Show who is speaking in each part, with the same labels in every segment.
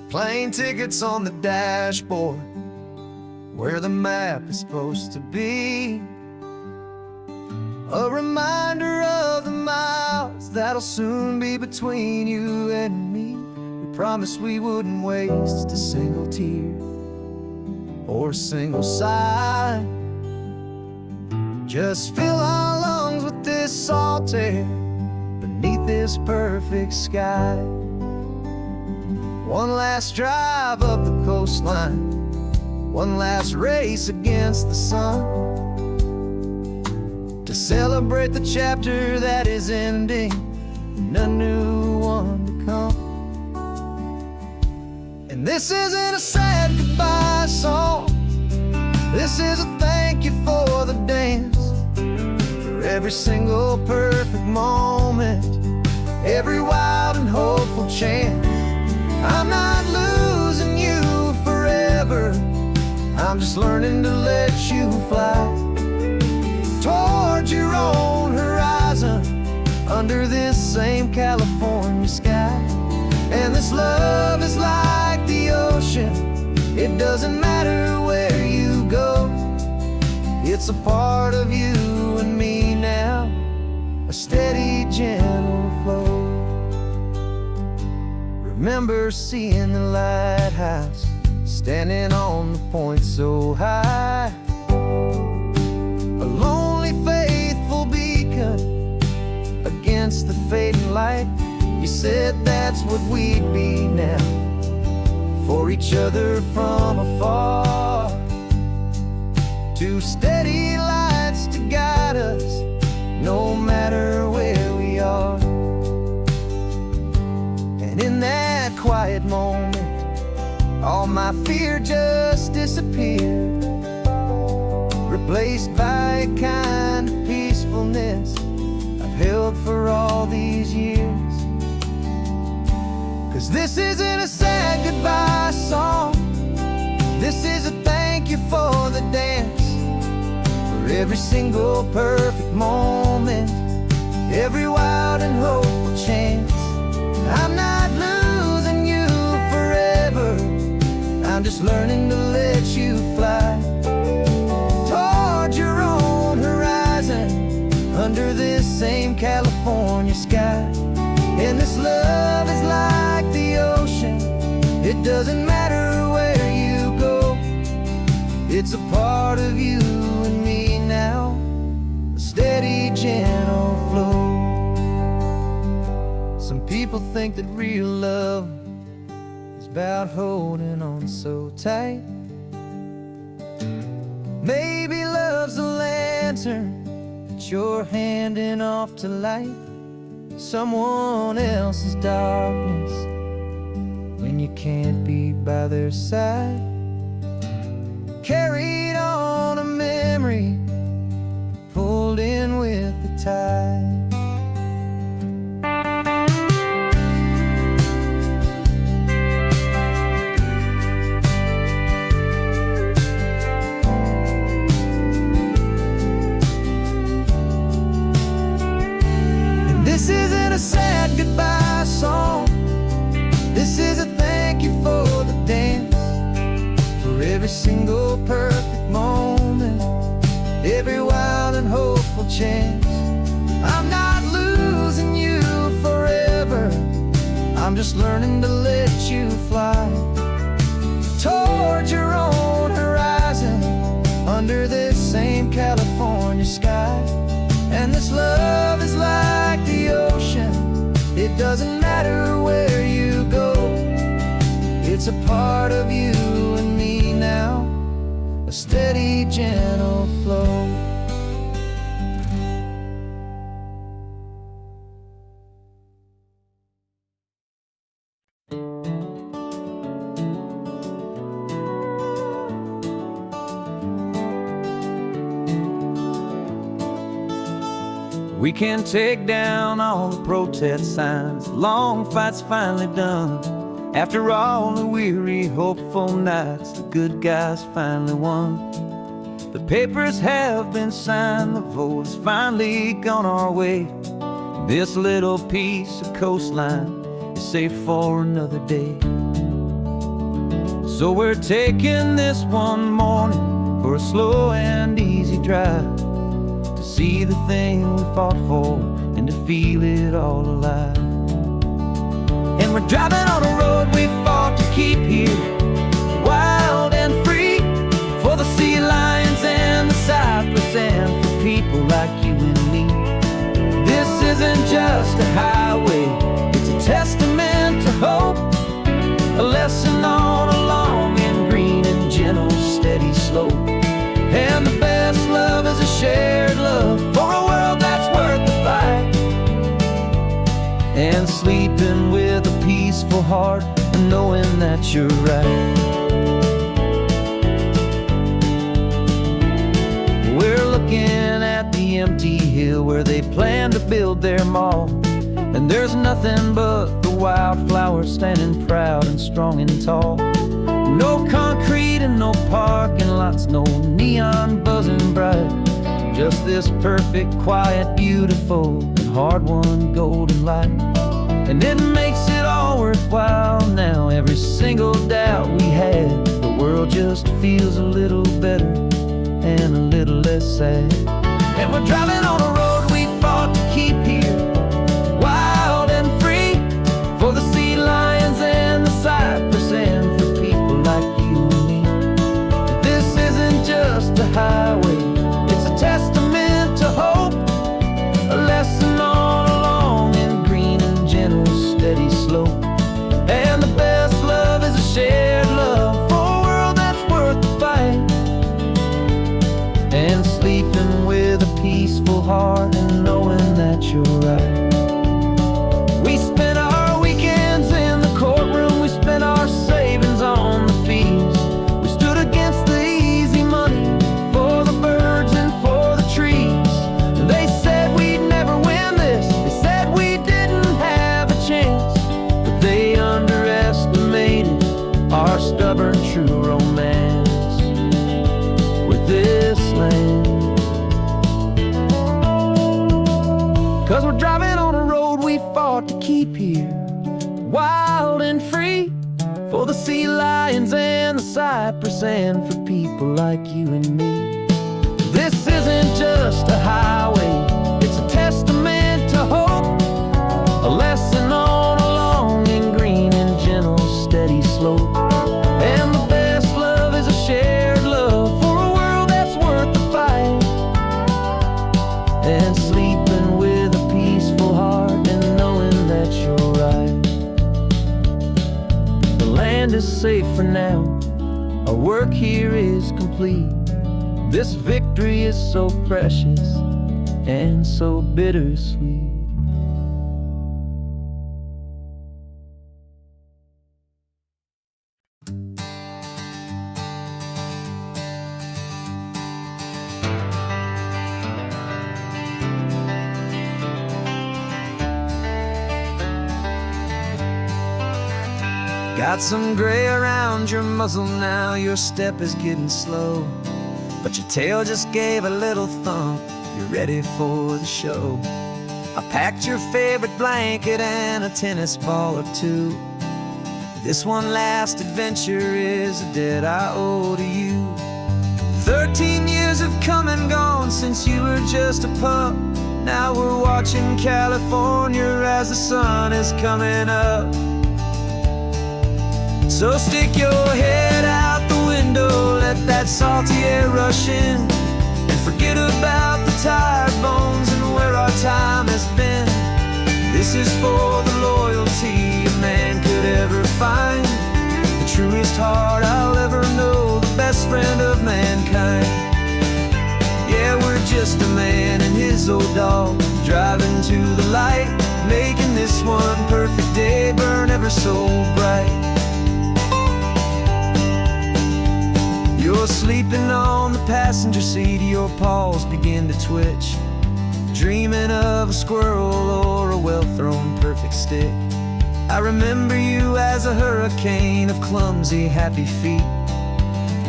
Speaker 1: Plane tickets on the dashboard, where the map is supposed to be. A reminder of the miles that'll soon be between you and me. We promised we wouldn't waste a single tear or a single sigh. Just fill our lungs with this salt air beneath this perfect sky. One last drive up the coastline, one last race against the sun, to celebrate the chapter that is ending and a new one to come. And this isn't a sad goodbye song, this is a thank you for the dance, for every single perfect moment, every wild and hopeful chance. I'm not losing you forever, I'm just learning to let you fly towards your own horizon, under this same California sky. And this love is like the ocean, it doesn't matter where you go, it's a part of you and me now, a steady, gentle flow. Remember seeing the lighthouse, standing on the point so high, a lonely, faithful beacon against the fading light. You said that's what we'd be now, for each other from afar. Two steady lights to guide us, no matter where we are. And in that quiet moment, all my fear just disappeared, replaced by a kind of peacefulness I've held for all these years. 'Cause this isn't a sad goodbye song, this is a thank you for the dance, for every single perfect moment, every wild and hopeful chance. I'm not losing you forever, I'm just learning to let you fly towards your own horizon, under this same California sky. And this love is like the ocean, it doesn't matter where you go, it's a part of you and me now, a steady, gentle flow. Some people think that real love is about holding on so tight. Maybe love's a lantern that you're handing off to light someone else's darkness when you can't be by their side. Carried on a memory, pulled in with the tide. This isn't a sad goodbye song, this is a thank you for the dance, for every single perfect moment, every wild and hopeful chance. I'm not losing you forever, I'm just learning to let you fly towards your own horizon, under this same California sky. And this love is like the ocean, it doesn't matter where you go, it's a part of you and me now, a steady, gentle flow. We can take down all the protest signs, long fight's finally done. After all the weary, hopeful nights, the good guys finally won. The papers have been signed, the vote's finally gone our way. This little piece of coastline is safe for another day. So we're taking this one morning for a slow and easy drive, to see the thing we fought for and to feel it all alive. And we're driving on a road we fought to keep here, wild and free, for the sea lions and the cypress and for people like you and me. This isn't just a highway, it's a testament to hope, a lesson on a long and green and gentle steady slope. And the best love is a shared love for a world that's worth the fight, and sleeping with a peaceful heart and knowing that you're right. We're looking at the empty hill where they plan to build their mall, and there's nothing but the wildflowers standing proud and strong and tall. No concrete and no parking lots, no neon buzzing bright, just this perfect, quiet, beautiful, and hard-won golden light. And it makes it all worthwhile now, every single doubt we had. The world just feels a little better and a little less sad. And we're driving on a road we fought to keep here, wild and free, for the sea lions and the cypress and for people like you and me. This isn't just a highway, it's a testament to hope, a lesson on a long and green and gentle steady slope. And the best love is a shared love for a world that's worth the fight, and sleeping with a peaceful heart and knowing that you're right. We spent our weekends in the courtroom, we spent our savings on the fees. We stood against the easy money for the birds and for the trees. They said we'd never win this, they said we didn't have a chance, but they underestimated our stubborn true romance with this land. 'Cause we're driving on a road we fought to keep here, wild and free, for the sea lions and the cypress and for people like you and me. This isn't just a highway, it's a testament to hope, a lesson on a long and green and gentle steady slope. And the best love is a shared love for a world that's worth the fight, and sleeping with a peaceful heart and knowing that you're right. The land is safe for now, our work here is complete. This victory is so precious and so bittersweet. Got some gray around your muzzle now, your step is getting slow, but your tail just gave a little thump, you're ready for the show. I packed your favorite blanket and a tennis ball or two. This one last adventure is a debt I owe to you. 13 years have come and gone since you were just a pup. Now we're watching California as the sun is coming up. So stick your head out the window, let that salty air rush in, and forget about the tired bones and where our time has been. This is for the loyalty a man could ever find, the truest heart I'll ever know, the best friend of mankind. Yeah, we're just a man and his old dog, driving to the light, making this one perfect day burn ever so bright. You're sleeping on the passenger seat, your paws begin to twitch, dreaming of a squirrel or a well-thrown perfect stick. I remember you as a hurricane of clumsy, happy feet.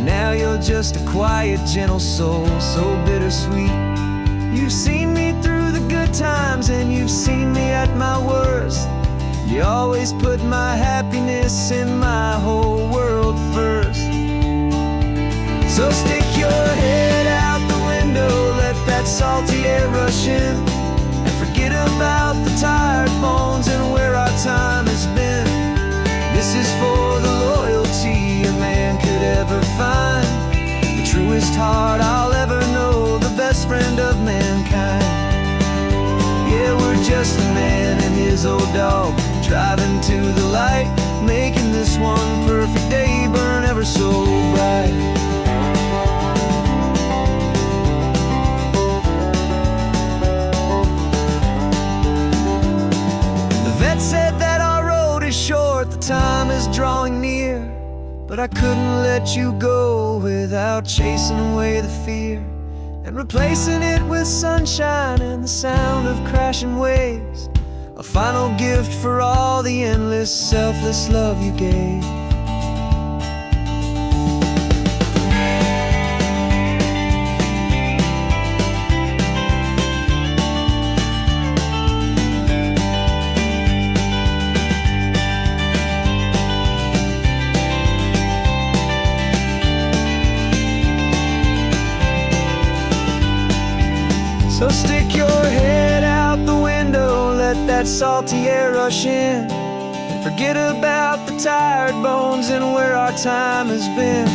Speaker 1: Now you're just a quiet, gentle soul, so bittersweet. You've seen me through the good times and you've seen me at my worst. You always put my happiness in my whole world first. So stick your head out the window, let that salty air rush in, and forget about the tired bones and where our time has been. This is for the loyalty a man could ever find, the truest heart I'll ever know, the best friend of mankind. Yeah, we're just a man and his old dog, driving to the light, making this one perfect day burn ever so bright. The vet said that our road is short, the time is drawing near, but I couldn't let you go without chasing away the fear and replacing it with sunshine and the sound of crashing waves, a final gift for all the endless, selfless love you gave. So stick your head out the window, let that salty air rush in, and forget about the tired bones and where our time has been.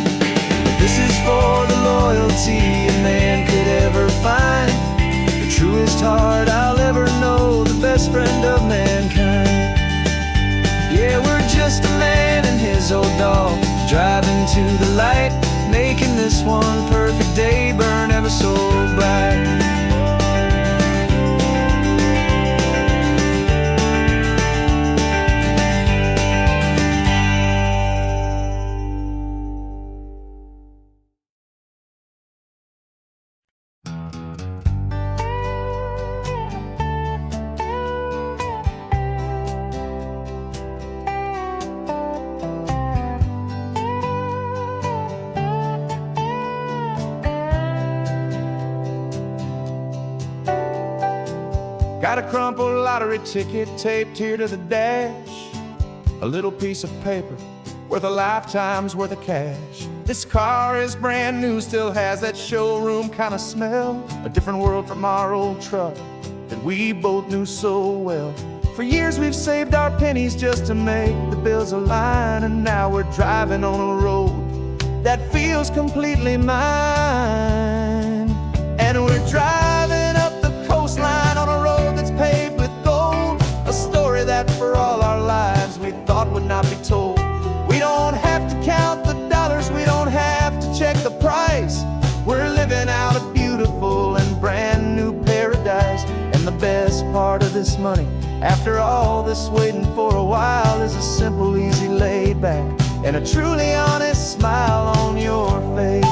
Speaker 1: This is for the loyalty a man could ever find, the truest heart I'll ever know, the best friend of mankind. Yeah, we're just a man and his old dog, driving to the light, making this one perfect day burn ever so bright.
Speaker 2: Got a crumpled lottery ticket taped here to the dash, a little piece of paper worth a lifetime's worth of cash. This car is brand new, still has that showroom kind of smell, a different world from our old truck that we both knew so well. For years we've saved our pennies just to make the bills align, and now we're driving on a road that feels completely mine. And we're driving up the coastline on a road that's paved with gold, a story that for all our lives we thought would not be told. We don't have to count the dollars, we don't have to check the price. We're living out a beautiful and brand new paradise. And the best part of this money, after all this waiting for a while, is a simple, easy, laid back, and a truly honest smile on your face.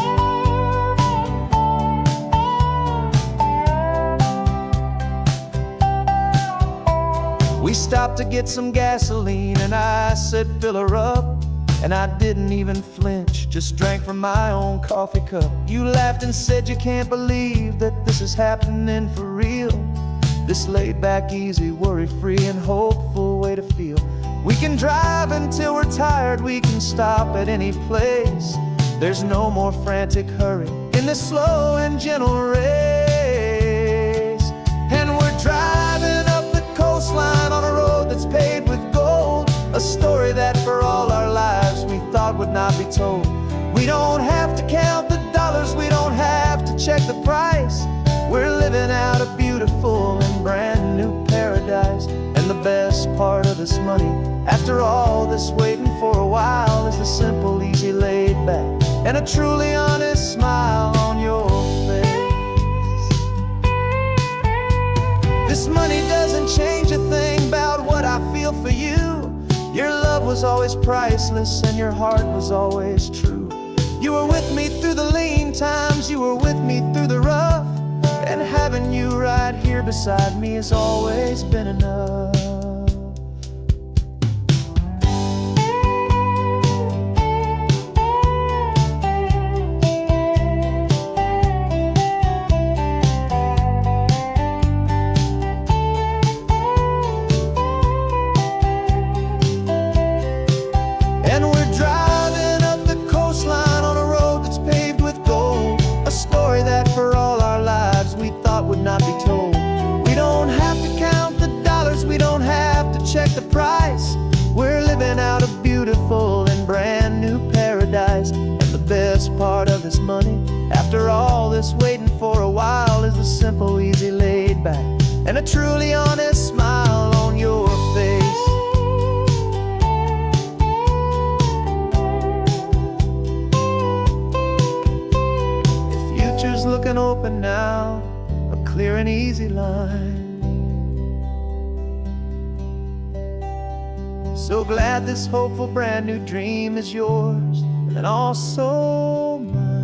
Speaker 2: We stopped to get some gasoline and I said fill her up, and I didn't even flinch, just drank from my own coffee cup. You laughed and said you can't believe that this is happening for real, this laid back, easy, worry-free and hopeful way to feel. We can drive until we're tired, we can stop at any place. There's no more frantic hurry in this slow and gentle race. And we're driving up the coastline on a road that's paved with gold, a story that for all our lives we thought would not be told. We don't have to count the dollars, we don't have to check the price. We're living out a beautiful and brand new paradise. And the best part of this money, after all this waiting for a while, is the simple, easy, laid back, and a truly honest smile on your face. This money doesn't change a thing about what I feel for you. Your love was always priceless and your heart was always true. You were with me through the lean times, you were with me through the rough, and having you right here beside me has always been enough. And we're driving up the coastline on a road that's paved with gold,
Speaker 1: simple, easy, laid back, and a truly honest smile on your face. The future's looking open now, a clear and easy line. So glad this hopeful brand new dream is yours and also mine.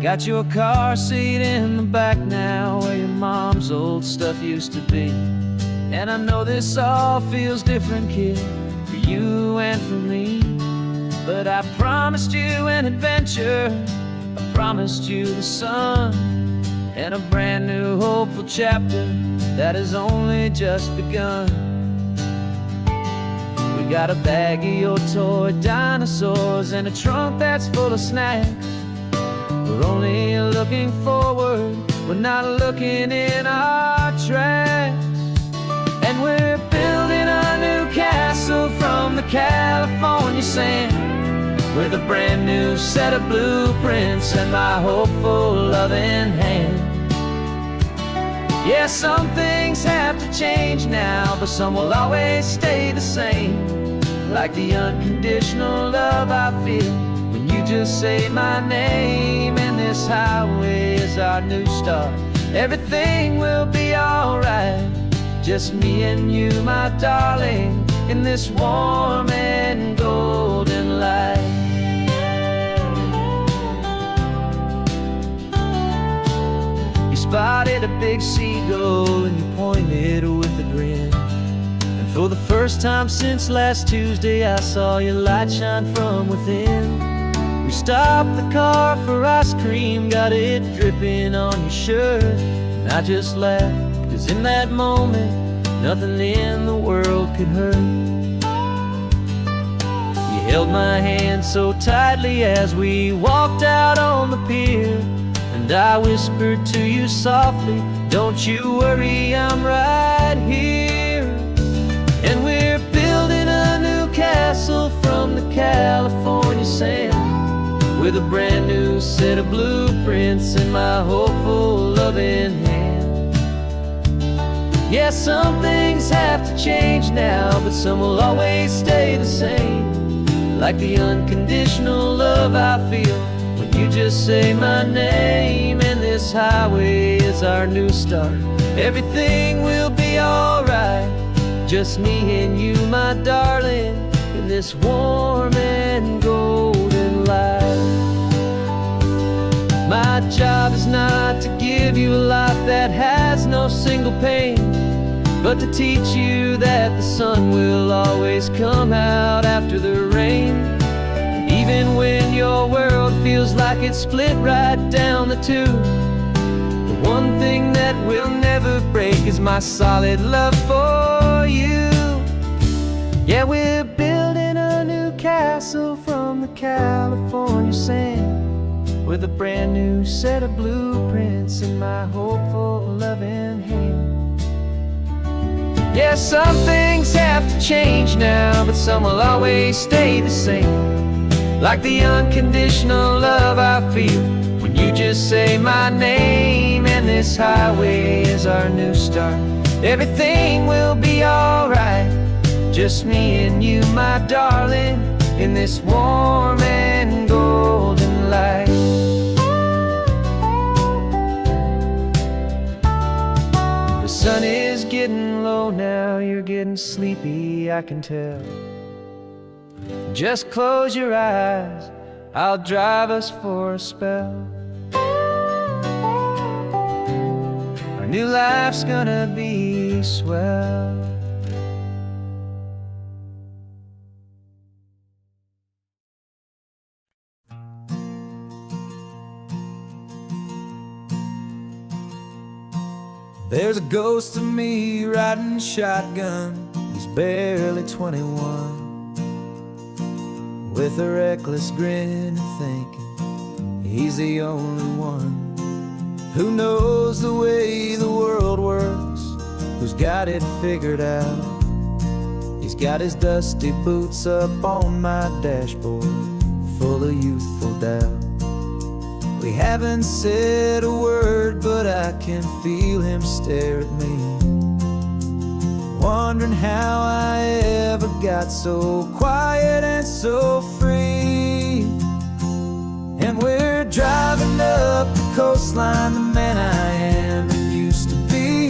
Speaker 1: Got your car seat in the back now, where your mom's old stuff used to be. And I know this all feels different, kid, for you and for me. But I promised you an adventure, I promised you the sun, and a brand new hopeful chapter that has only just begun. We got a bag of your toy dinosaurs and a trunk that's full of snacks. We're only looking forward, we're not looking in our tracks. And we're building a new castle from the California sand, with a brand new set of blueprints and my hopeful loving hand. Yeah, some things have to change now, but some will always stay the same. Like the unconditional love I feel when you just say my name. And this highway is our new start, everything will be alright. Just me and you, my darling, in this warm and golden light. You spotted a big seagull and you pointed with a grin. And for the first time since last Tuesday, I saw your light shine from within. We stopped the car for ice cream, got it dripping on your shirt. And I just laughed, 'cause in that moment, nothing in the world could hurt. You held my hand so tightly as we walked out on the pier, and I whispered to you softly, don't you worry, I'm right here. And we're building a new castle from the California sand, with a brand new set of blueprints in my hopeful loving hand. Yeah, some things have to change now, but some will always stay the same. Like the unconditional love I feel when you just say my name. And this highway is our new start, everything will be alright. Just me and you, my darling, in this warm and golden light. My job is not to give you a life that has no single pain, but to teach you that the sun will always come out after the rain. Even when your world feels like it's split right down the two, the one thing that will never break is my solid love for you. Yeah, we're building a new castle from the California sand, with a brand new set of blueprints in my hopeful loving hand. Yeah, some things have to change now, but some will always stay the same. Like the unconditional love I feel when you just say my name. And this highway is our new start, everything will be alright. Just me and you, my darling, in this warm and golden light. The sun is getting low now, you're getting sleepy, I can tell. Just close your eyes, I'll drive us for a spell. Our new life's gonna be swell. There's a ghost of me riding shotgun, he's barely 21, with a reckless grin and thinking, He's the only one who knows the way the world works, who's got it figured out. He's got his dusty boots up on my dashboard, full of youthful doubt. We haven't said a word, but I can feel him stare at me, wondering how I ever got so quiet and so free. And we're driving up the coastline, the man I am and used to be.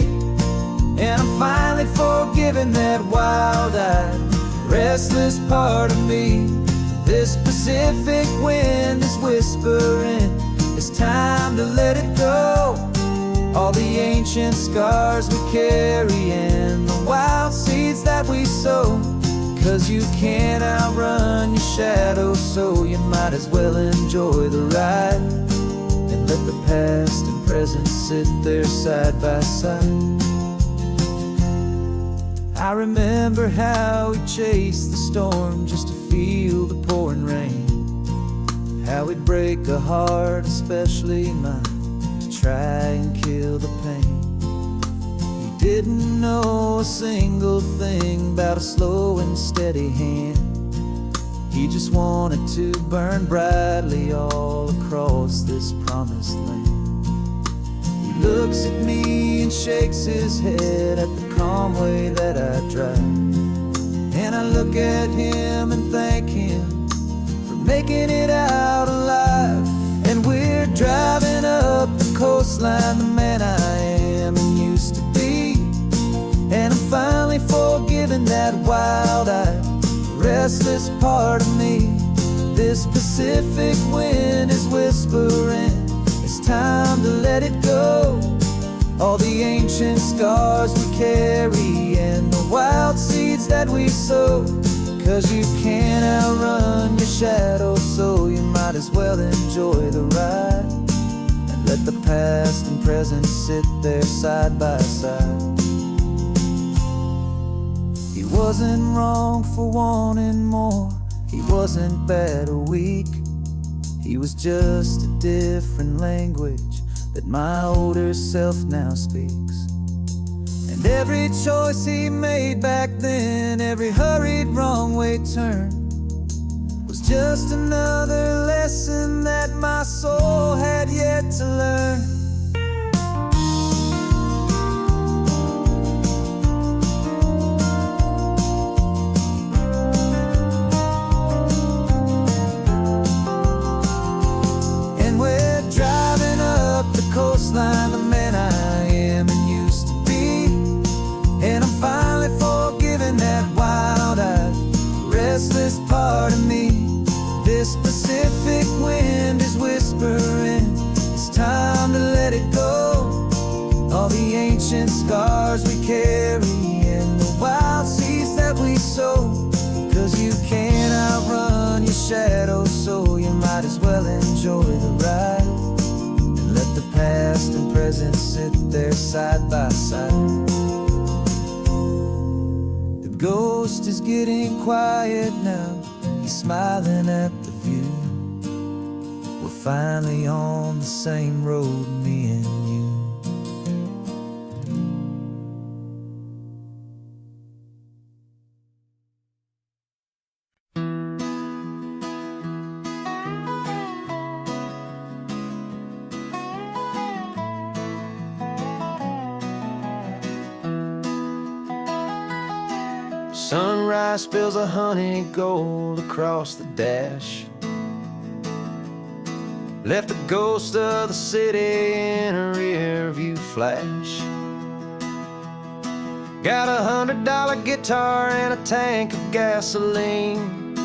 Speaker 1: And I'm finally forgiving that wild-eyed, restless part of me. This Pacific wind is whispering, it's time to let it go. All the ancient scars we carry and the wild seeds that we sow. 'Cause you can't outrun your shadow, so you might as well enjoy the ride and let the past and present sit there side by side. I remember how we chased the storm just to feel the pouring rain, how we'd break a heart, especially mine, to try and kill the pain. He didn't know a single thing about a slow and steady hand. He just wanted to burn brightly all across this promised land. He looks at me and shakes his head at the calm way that I drive, and I look at him and thank him for making it out alive. And we're driving up the coastline, the man I am and used to be. And I'm finally forgiving that wild-eyed, restless part of me. This Pacific wind is whispering, it's time to let it go. All the ancient scars we carry and the wild seeds that we sow. 'Cause you can't outrun your shadow, so you might as well enjoy the ride and let the past and present sit there side by side. He wasn't wrong for wanting more, he wasn't bad or weak. He was just a different language that my older self now speaks. And every choice he made back then, every hurried wrong way turn, was just another lesson that my soul had yet to learn. And we're driving up the coastline, the man I am and used to be. And I'm finally forgiving that wild-eyed, restless part of me. This Pacific wind is whispering, it's time to let it go. All the ancient scars we carry and the wild seeds that we sow. 'Cause you can't outrun your shadow, so you might as well enjoy the ride and let the past and present sit there side by side. The ghost is getting quiet now, he's smiling at the view. We're finally on the same road, me and you. Sunrise spills a honey gold across the dash, left the ghost of the city in a rear view flash. Got a $100 guitar and a tank of gasoline,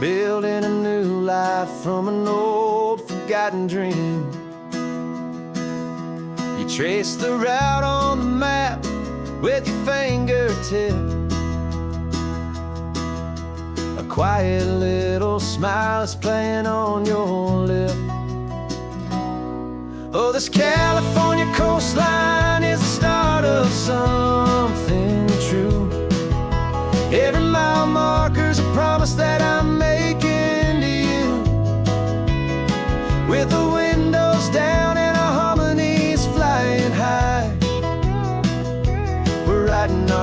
Speaker 1: building a new life from an old forgotten dream. You trace the route on the map with your fingertip, a quiet little smile is playing on your lip. Oh, this California coastline is the start of something true. Every mile marker's a promise that I'm making to you.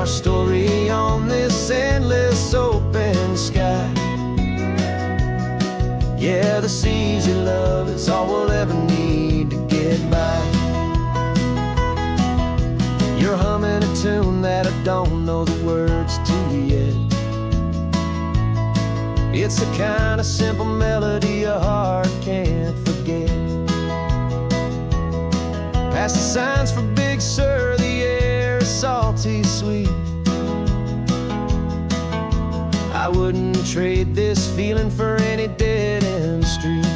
Speaker 1: our story on this endless open sky. Yeah, this easy love is all we'll ever need to get by. You're humming a tune that I don't know the words to yet. It's the kind of simple melody a heart can't forget. Past the signs for Big Sur, the air is salty sweet. I wouldn't trade this feeling for any dead-end street.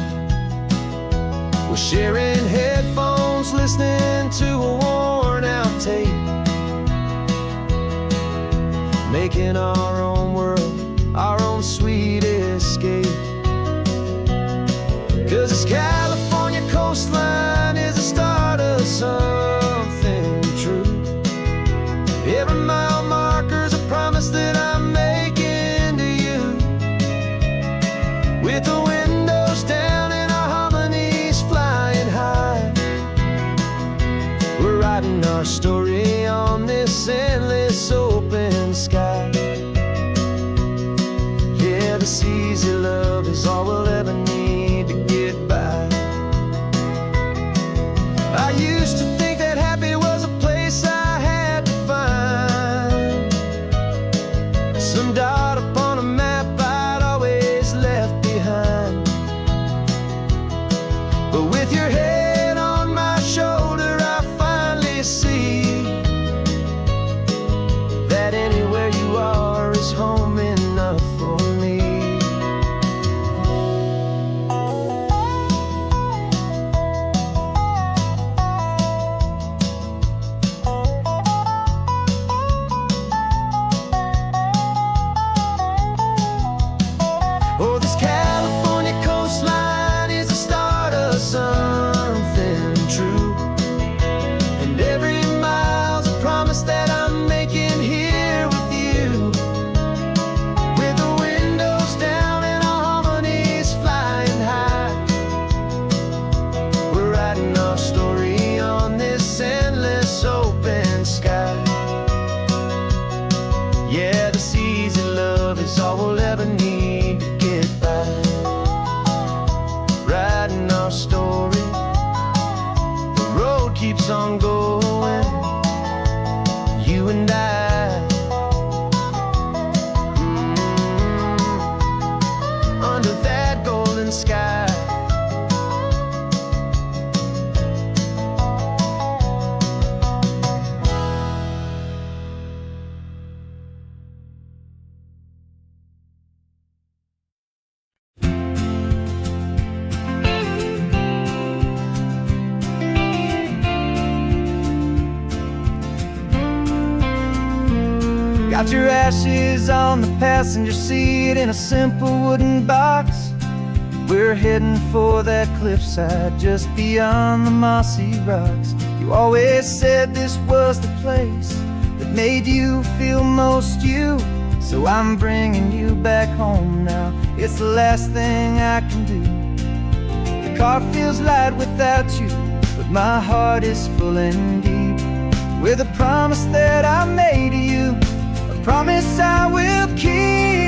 Speaker 1: We're sharing headphones, listening to a worn-out tape, making our own world, our own sweet escape. 'Cause this California coastline is the start of something true. Every mile marker's a promise that I'm making to you. With the windows down and our harmonies flying high, we're writing our story on this endless open sky. Yeah, this easy love is all we'll ever need to get by. I used to think that happy was a place I had to find, some dot upon a map I'd always left behind. But with your head on my shoulder, I finally see that anywhere you are is home enough for me. Oh, this California coastline is the start of something true. And every mile's a promise that I'm making here with you. With the windows down and our harmonies flying high, we're writing our story on this endless open sky. Yeah, this easy love is all we'll ever need to get by. Writing our story, the road keeps on going, you and I. Under that golden sky. Got your ashes on the passenger seat in a simple wooden box. We're heading for that cliffside just beyond the mossy rocks. You always said this was the place that made you feel most you. So I'm bringing you back home now. It's the last thing I can do. The car feels light without you, but my heart is full and deep with a promise that I made to you, a promise I will keep.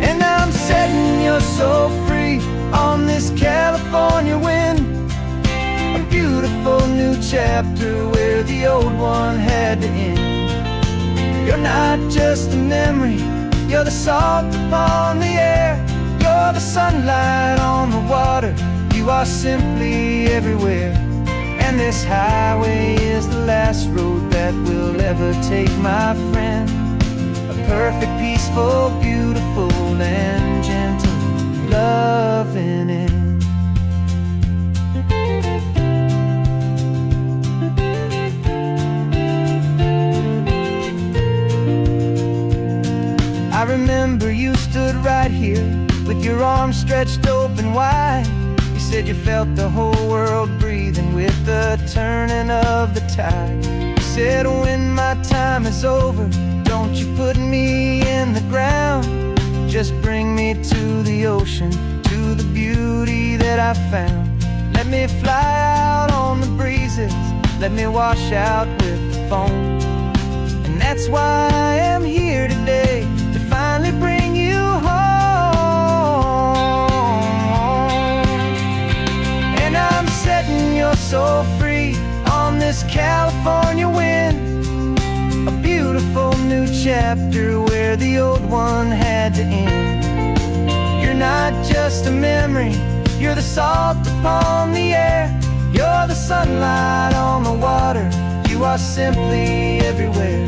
Speaker 1: And I'm setting your soul free on this California wind, a beautiful new chapter where the old one had to end. You're not just a memory, you're the salt upon the air, you're the sunlight on the water, you are simply everywhere. And this highway is the last road that we'll ever take, my friend. A perfect, peaceful, beautiful, and gentle loving end. I remember you stood right here with your arms stretched open wide. You said you felt the whole world breathing with the turning of the tide. You said when my time is over, don't you put me in the ground, just bring me to the ocean, to the beauty that I found. Let me fly out on the breezes let me wash out with the foam. And that's why I am here today, to finally bring you home. And I'm setting your soul free on this California wind, a beautiful new chapter where the old one had to end. You're not just a memory, you're the salt upon the air, you're the sunlight on the water, you are simply everywhere.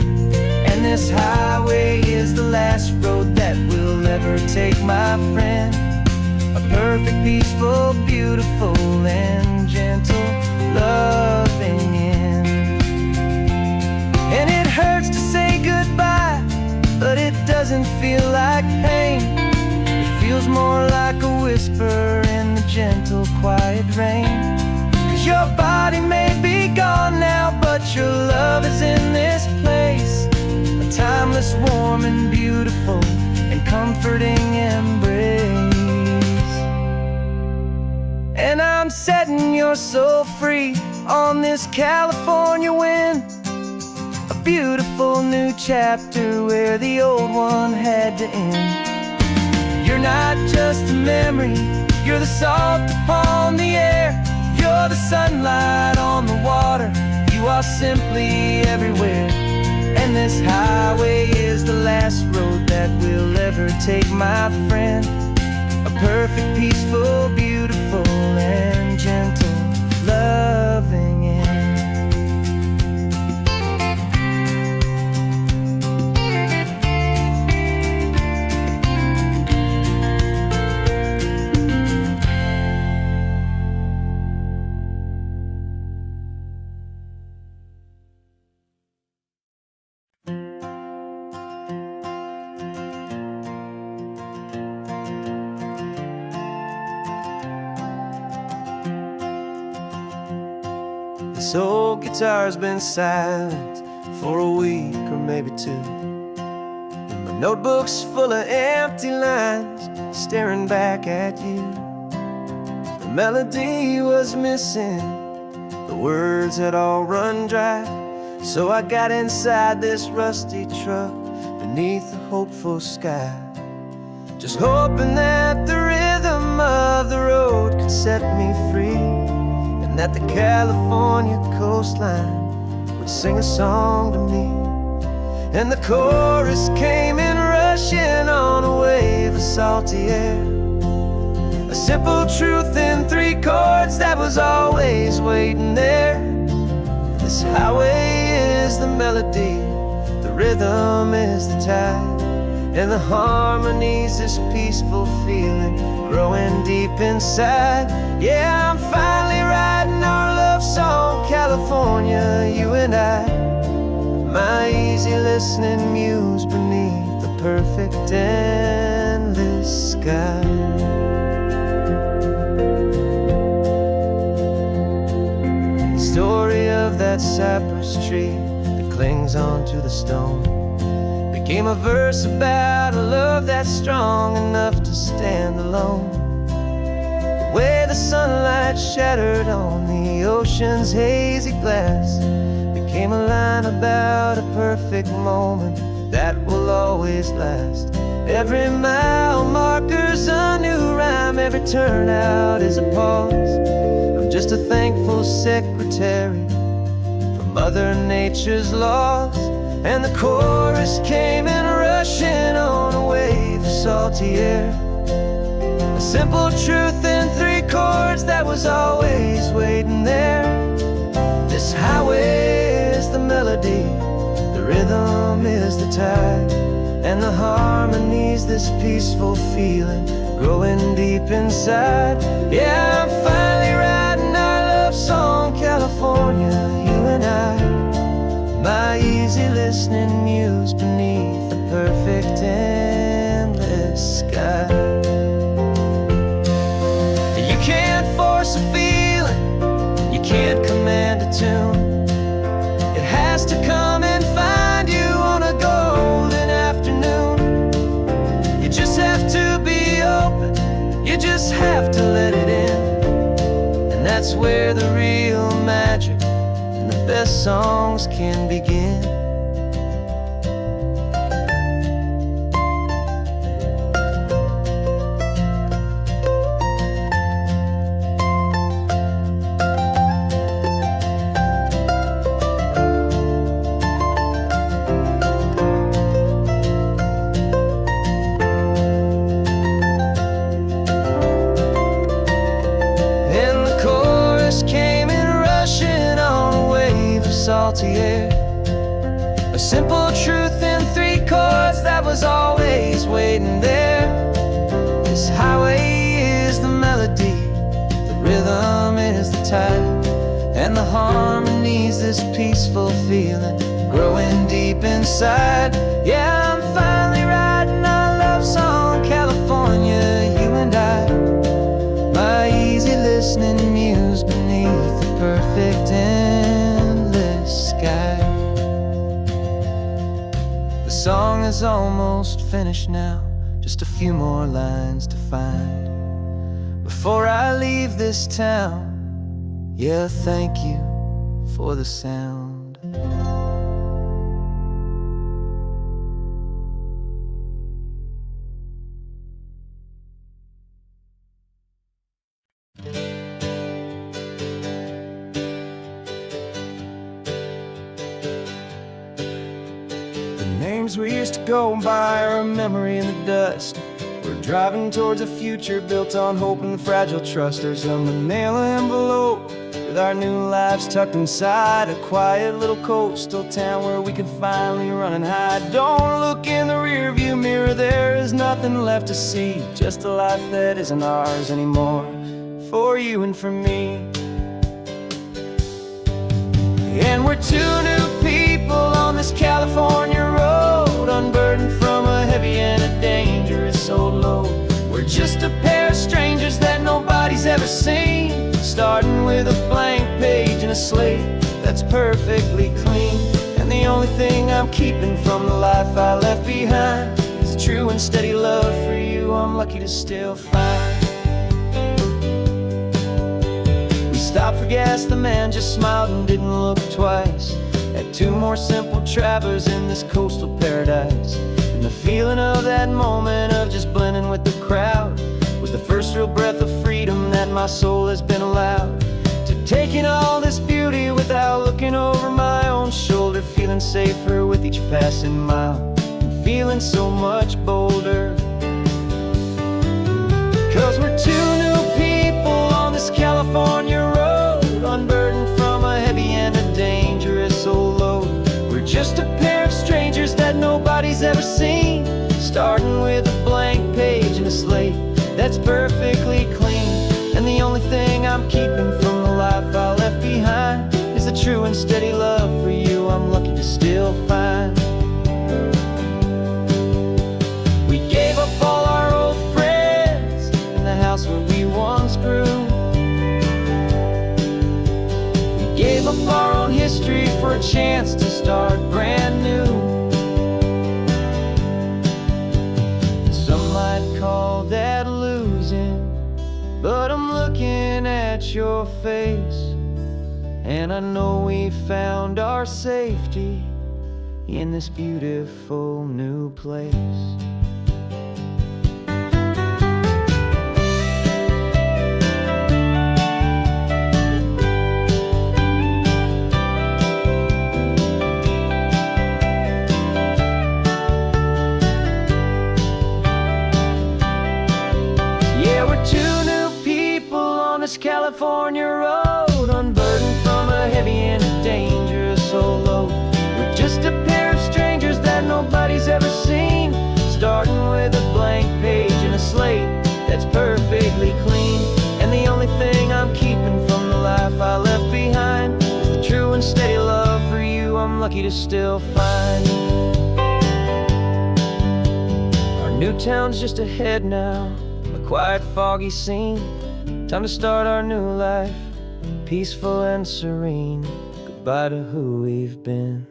Speaker 1: And this highway is the last road that we'll ever take, my friend. A perfect, peaceful, beautiful, and gentle, loving end. And it hurts to say goodbye, but it doesn't feel like pain. It feels more like a whisper in the gentle, quiet rain. 'Cause your body may be gone now, but your love is in this place, a timeless, warm, and beautiful, and comforting embrace. And I'm setting your soul free on this California wind, a beautiful new chapter where the old one had to end. You're not just a memory, you're the salt upon the air, you're the sunlight on the water, you are simply everywhere. And this highway is the last road that we'll ever take, my friend. A perfect, peaceful, beautiful, and gentle, loving end. This old guitar's been silent for a week or maybe two, and my notebook's full of empty lines staring back at you. The melody was missing, the words had all run dry, so I got inside this rusty truck beneath the hopeful sky, just hoping that the rhythm of the road could set me free, and that the California coastline would sing a song to me. And the chorus came in rushing on a wave of salty air, a simple truth in 3 chords that was always waiting there. This highway is the melody, the rhythm is the tide, and the harmony's this peaceful feeling growing deep inside. Yeah, I'm finally writing our love song, California, you and I, my easy listening muse beneath the perfect endless sky. The story of that cypress tree that clings onto the stone became a verse about a love that's strong enough to stand alone. The way the sunlight shattered on the ocean's hazy glass became a line about a perfect moment that will always last. Every mile marker's a new rhyme, every turnout is a pause. I'm just a thankful secretary for Mother Nature's laws. And the chorus came in rushing on a wave of salty air, a simple truth in 3 chords that was always waiting there. This highway is the melody, the rhythm is the tide, and the harmony's this peaceful feeling growing deep inside. Yeah, I'm finally writing our love song, California, you and I, my easy listening muse beneath the perfect endless sky. You can't force a feeling, you can't command a tune. It has to come and find you on a golden afternoon. You just have to be open, you just have to let it in. And that's where the real magic and the best songs can begin. Salty air, a simple truth in 3 chords that was always waiting there. This highway is the melody, the rhythm is the tide, and the harmony's this peaceful feeling growing deep inside. Yeah, I'm finally writing our love song, California, you and I. My easy listening muse beneath the perfect sky. The song is almost finished now, just a few more lines to find before I leave this town. Yeah, thank you for the sound. Names we used to go by are a memory in the dust. We're driving towards a future built on hope and fragile trust. There's a manila envelope with our new lives tucked inside, a quiet little coastal town where we can finally run and hide. Don't look in the rearview mirror, there is nothing left to see, just a life that isn't ours anymore, for you and for me. And we're 2 new people on this California road, unburdened from a heavy and a dangerous old load. We're just a pair of strangers that nobody's ever seen, starting with a blank page and a slate that's perfectly clean. And the only thing I'm keeping from the life I left behind is a true and steady love for you I'm lucky to still find. Stopped for gas, the man just smiled and didn't look twice. Had 2 more simple travelers in this coastal paradise. And the feeling of that moment of just blending with the crowd was the first real breath of freedom that my soul has been allowed to take in all this beauty without looking over my own shoulder, feeling safer with each passing mile and feeling so much bolder. 'Cause we're 2 new people on this California road, unburdened from a heavy and a dangerous old load. We're just a pair of strangers that nobody's ever seen, starting with a blank page and a slate that's perfectly clean. And the only thing I'm keeping from the life I left behind is the true and steady love for you I'm lucky to still find. We gave up all our old friends in the house where we once grew. Gave up our own history for a chance to start brand new. Some might call that losing, but I'm looking at your face, and I know we found our safety in this beautiful new place. California road, unburdened from a heavy and a dangerous old load. We're just a pair of strangers that nobody's ever seen, starting with a blank page and a slate that's perfectly clean. And the only thing I'm keeping from the life I left behind is the true and steady love for you I'm lucky to still find. Our new town's just ahead now, a quiet, foggy scene. Time to start our new life, peaceful and serene. Goodbye to who we've been.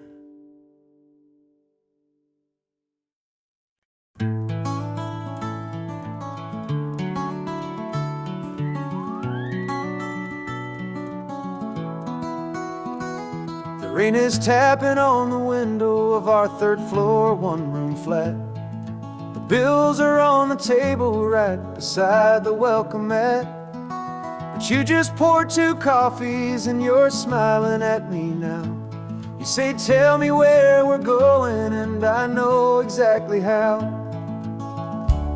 Speaker 1: Rain is tapping on the window of our third floor, one-room flat. The bills are on the table right beside the welcome mat. But you just poured 2 coffees and you're smiling at me now. You say, tell me where we're going, and I know exactly how.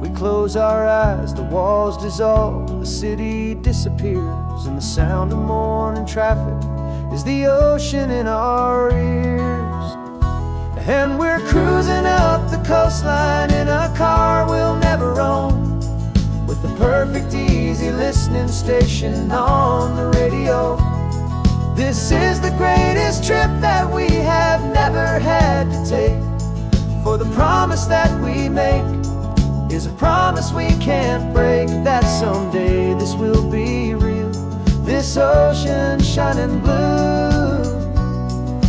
Speaker 1: We close our eyes, the walls dissolve, the city disappears, and the sound of morning traffic is the ocean in our ears. And we're cruising up the coastline in a car we'll never own, with the perfect easy listening station on the radio. This is the greatest trip that we have never had to take, for the promise that we make is a promise we can't break, that someday this will be real, this ocean shining blue.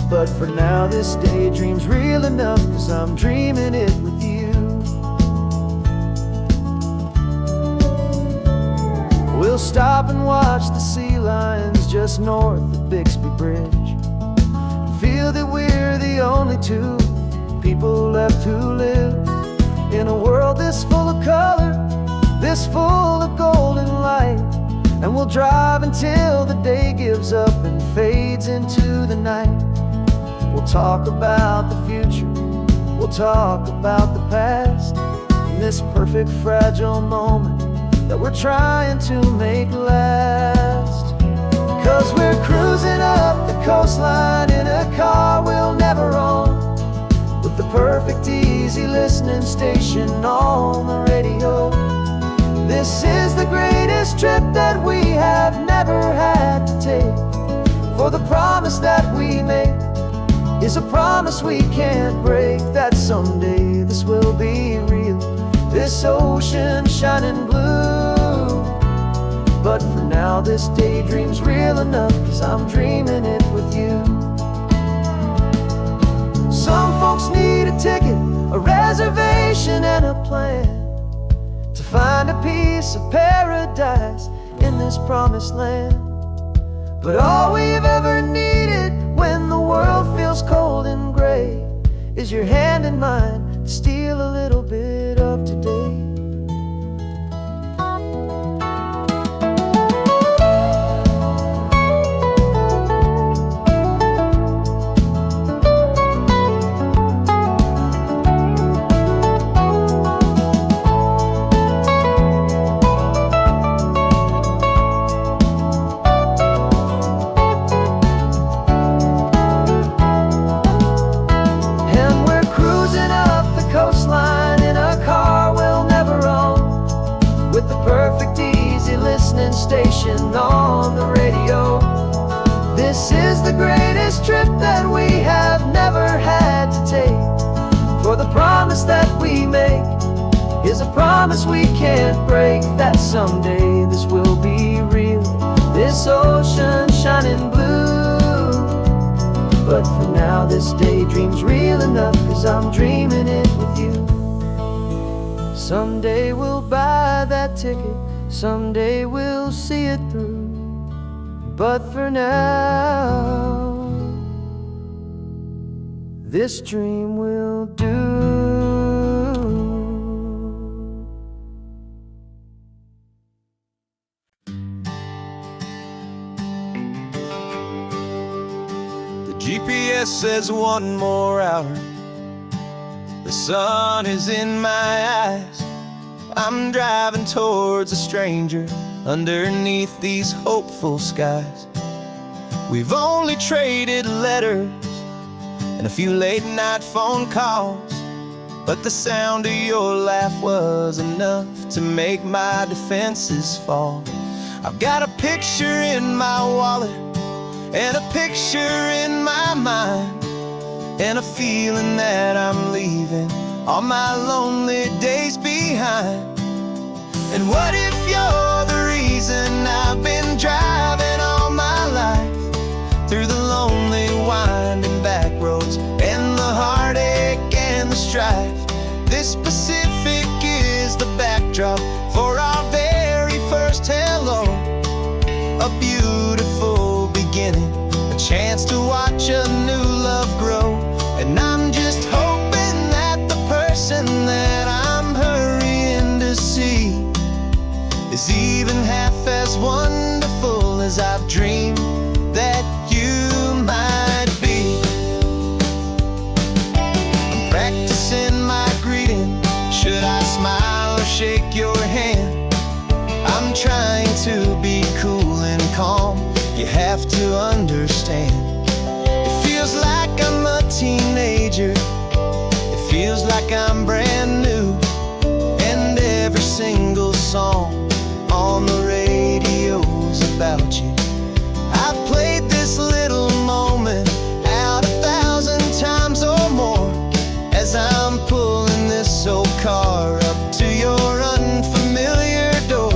Speaker 1: But for now this daydream's real enough, 'cause I'm dreaming it with you. We'll stop and watch the sea lions just north of Bixby Bridge, and feel that we're the only 2 people left who live in a world this full of color, this full of golden light. And we'll drive until the day gives up and fades into the night. We'll talk about the future, we'll talk about the past, in this perfect fragile moment that we're trying to make last. 'Cause we're cruising up the coastline in a car we'll never own, with the perfect easy listening station on the radio. This is the greatest trip that we have never had to take, for the promise that we make is a promise we can't break, that someday this will be real, this ocean shining blue. But for now this daydream's real enough, 'cause I'm dreaming it with you. Some folks need a ticket, a reservation and a plan, to find a piece of paradise in this promised land. But all we've ever needed when the world feels cold and gray is your hand in mine to steal a little bit of today. Station on the radio. This is the greatest trip that we have never had to take, for the promise that we make is a promise we can't break, that someday this will be real, this ocean shining blue. But for now this daydream's real enough, 'cause I'm dreaming it with you. Someday we'll buy that ticket, someday we'll see it through, but for now this dream will do.
Speaker 2: The GPS says 1 more hour, the sun is in my eyes. I'm driving towards a stranger underneath these hopeful skies. We've only traded letters and a few late-night phone calls, but the sound of your laugh was enough to make my defenses fall. I've got a picture in my wallet and a picture in my mind, and a feeling that I'm leaving all my lonely days behind. And what if you're the reason I've been driving all my life, through the lonely winding back roads and the heartache and the strife? This Pacific is the backdrop for our very first hello, a beautiful beginning, a chance to watch a new
Speaker 1: as I've dreamed that you might be. I'm practicing my greeting. Should I smile or shake your hand? I'm trying to be cool and calm. You have to understand. It feels like I'm a teenager. It feels like I'm brand new. And every single song on the radio's about you. I've played this little moment out 1,000 times or more as I'm pulling this old car up to your unfamiliar door.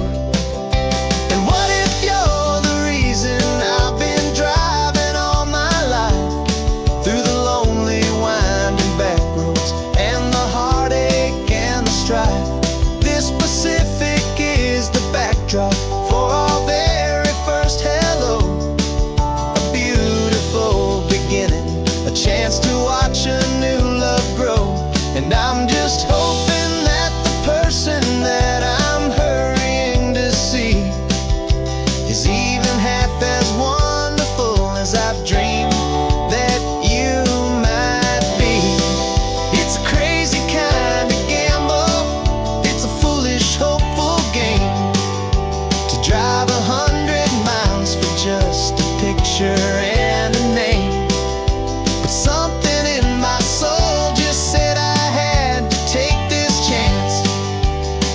Speaker 1: And what if you're the reason I've been driving all my life through the lonely winding back roads and the heartache and the strife? This Pacific is the backdrop for our very first hello. A beautiful beginning, a chance to watch a new love grow. And I'm just hoping that the person that I'm hurrying to see is even half as wonderful as I've dreamed that you might be. It's a crazy kind of gamble. It's a foolish, hopeful game to drive 100 miles for just a picture and a name. But something in my soul just said I had to take this chance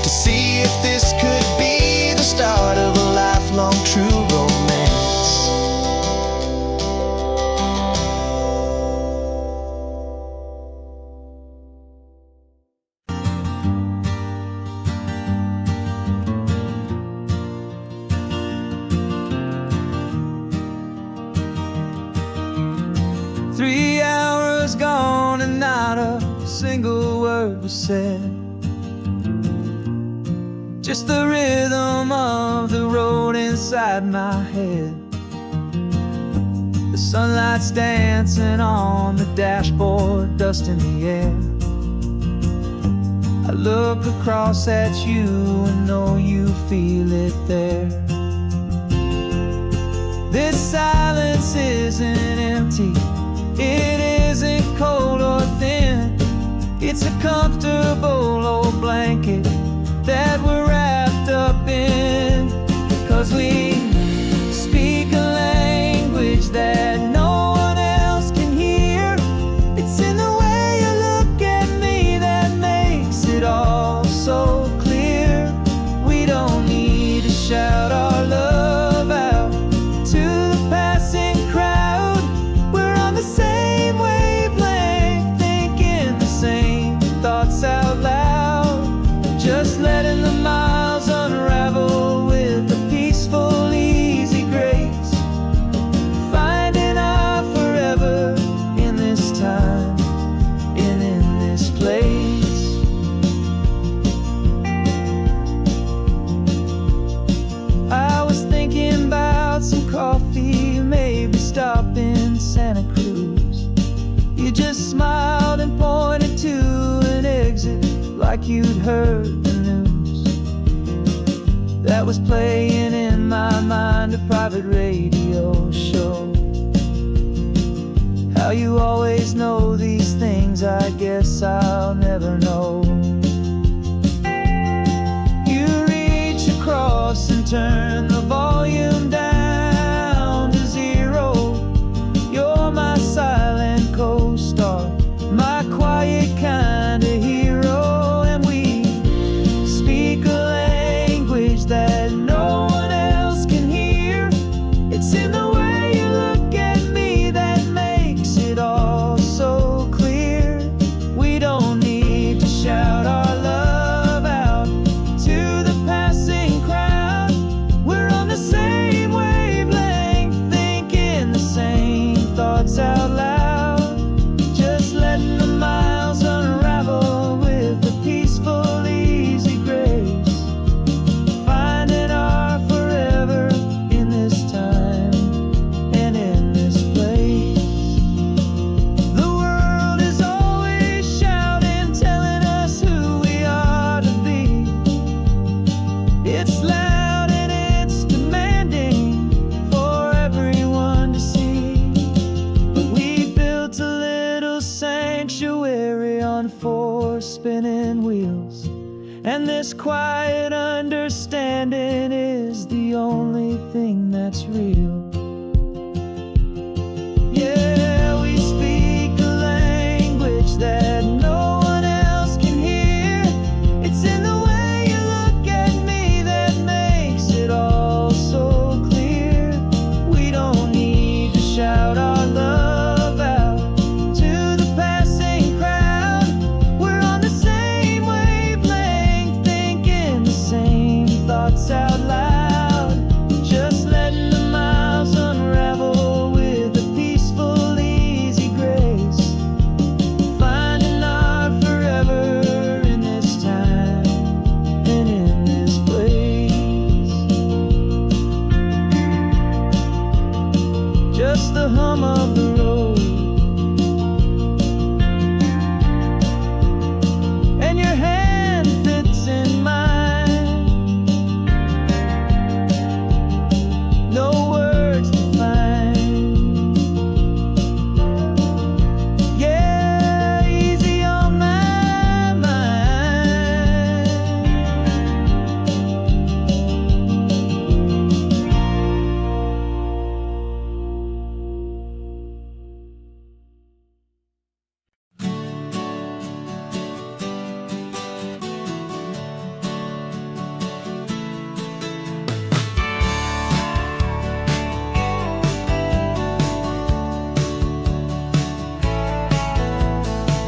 Speaker 1: to see if this could be the start of a lifelong true romance. 3 hours gone and not a single word was said. Just the rhythm of the road inside my head. The sunlight's dancing on the dashboard, dust in the air. I look across at you and know you feel it there. This silence isn't empty. It isn't cold or thin. It's a comfortable old blanket that we're wrapped up in. 'Cause we speak a language that no one else can hear. It's in the way you look at me that makes it all so clear. We don't need to shout our love out to the passing crowd. We're on the same wavelength, thinking the same thoughts out loud. Just letting the miles unravel with a peaceful, easy grace. Finding our forever in this time and in this place. I was thinking about some coffee, maybe stop in Santa Cruz. You just smiled and pointed to an exit like you'd heard the news. That was playing in my mind, a private radio show. How you always know these things, I guess I'll never know. You reach across and turn the volume down to 0. You're my silent co-star, my quiet kind of hero. And we speak a language that no one else can hear. It's in the way you look at me that makes it all so clear. We don't need to shout our love out to the passing crowd. And this quiet understanding is the only thing that's real. Yeah, we speak a language that no one else can hear. It's in the way you look at me that makes it all so clear. We don't need to shout our love out to the passing crowd. We're on the same wavelength, thinking the same thoughts out loud. Just letting the miles unravel with a peaceful, easy grace. Finding our forever in this time and in this place. Just the hum of the road and your hand fits in mine. No words to find. Yeah, easy on my mind.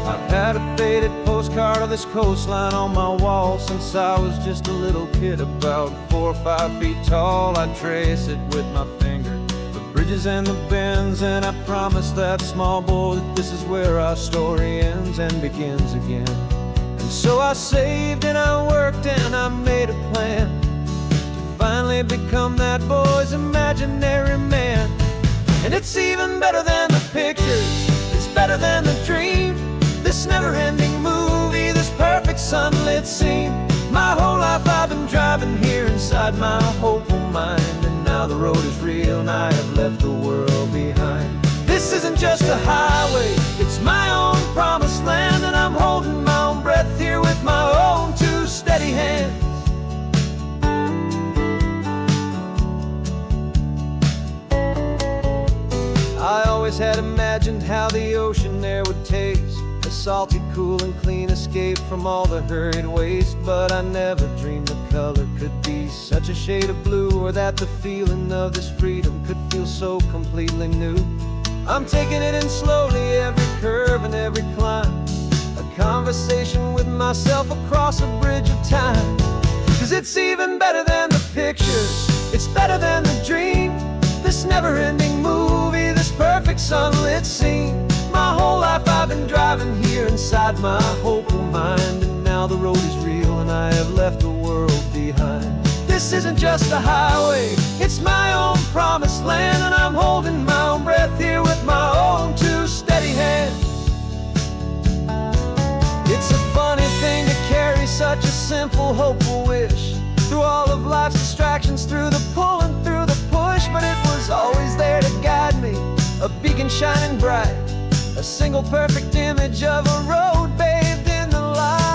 Speaker 1: I've had a faded postcard of this coastline on my wall since I was just a little kid, about 4 or 5 feet tall. I trace it with my finger, the bridges and the bends, and I promised that small boy that this is where our story ends and begins again. And so I saved and I worked and I made a plan to finally become that boy's imaginary man. And it's even better than the pictures, it's better than the dream. This never-ending movie, this perfect sunlit scene. My whole life I've been driving here inside my hopeful mind, and now the road is real and I have left the world behind. This isn't just a highway, it's my own promised land, and I'm holding my own breath here with my own two steady hands. I always had imagined how the ocean there would taste, a salty, cool and clean escape from all the hurried waste. But I never dreamed the color could be such a shade of blue, or that the feeling of this freedom could feel so completely new. I'm taking it in slowly, every curve and every climb, a conversation with myself across a bridge of time. 'Cause it's even better than the pictures, it's better than the dream. This never-ending movie, this perfect sunlit scene. My whole life I've been driving here inside my hopeful mind, and now the road is real and I have left the world behind. This isn't just a highway, it's my own promised land, and I'm holding my own breath here with my own two steady hands. It's a funny thing to carry such a simple, hopeful wish through all of life's distractions, through the pull and through the push. But it was always there to guide me, a beacon shining bright, a single perfect image of a road bathed in the light.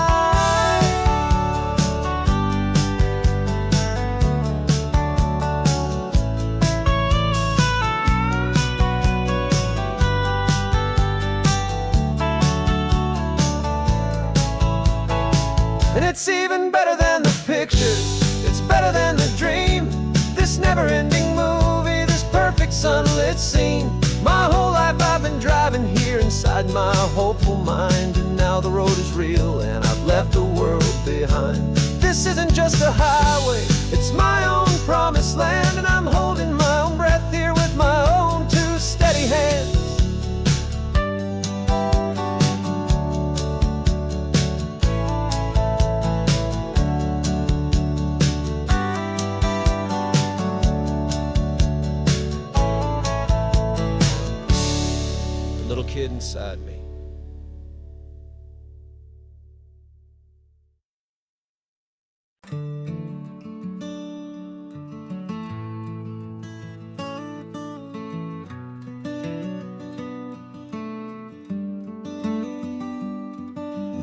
Speaker 1: And it's even better than the pictures, it's better than the dream. This never-ending movie, this perfect sunlit scene. My whole life I've been driving here inside my hopeful mind, and now the road is real and I've left the world behind. This isn't just a highway, it's my own promised land, and I'm holding my own breath here with my own two steady hands. The little kid inside me.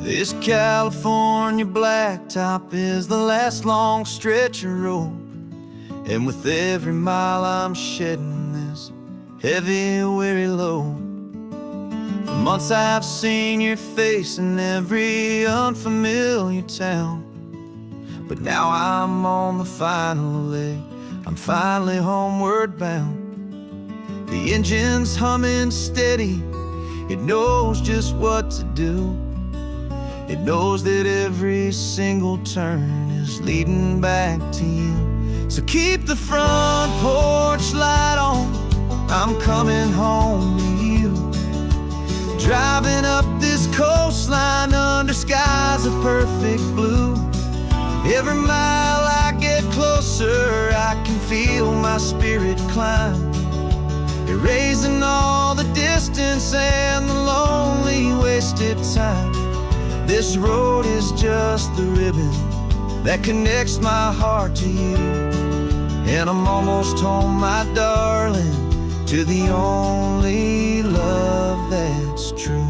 Speaker 1: This California blacktop is the last long stretch of road, and with every mile I'm shedding this heavy, weary load. For months I've seen your face in every unfamiliar town, but now I'm on the final leg, I'm finally homeward bound. The engine's humming steady, it knows just what to do. It knows that every single turn is leading back to you. So keep the front porch light on, I'm coming home to you. Driving up this coastline under skies of perfect blue. Every mile I get closer, I can feel my spirit climb, erasing all the distance and the lonely wasted time. This road is just the ribbon that connects my heart to you, and I'm almost home, my darling, to the only love that's true.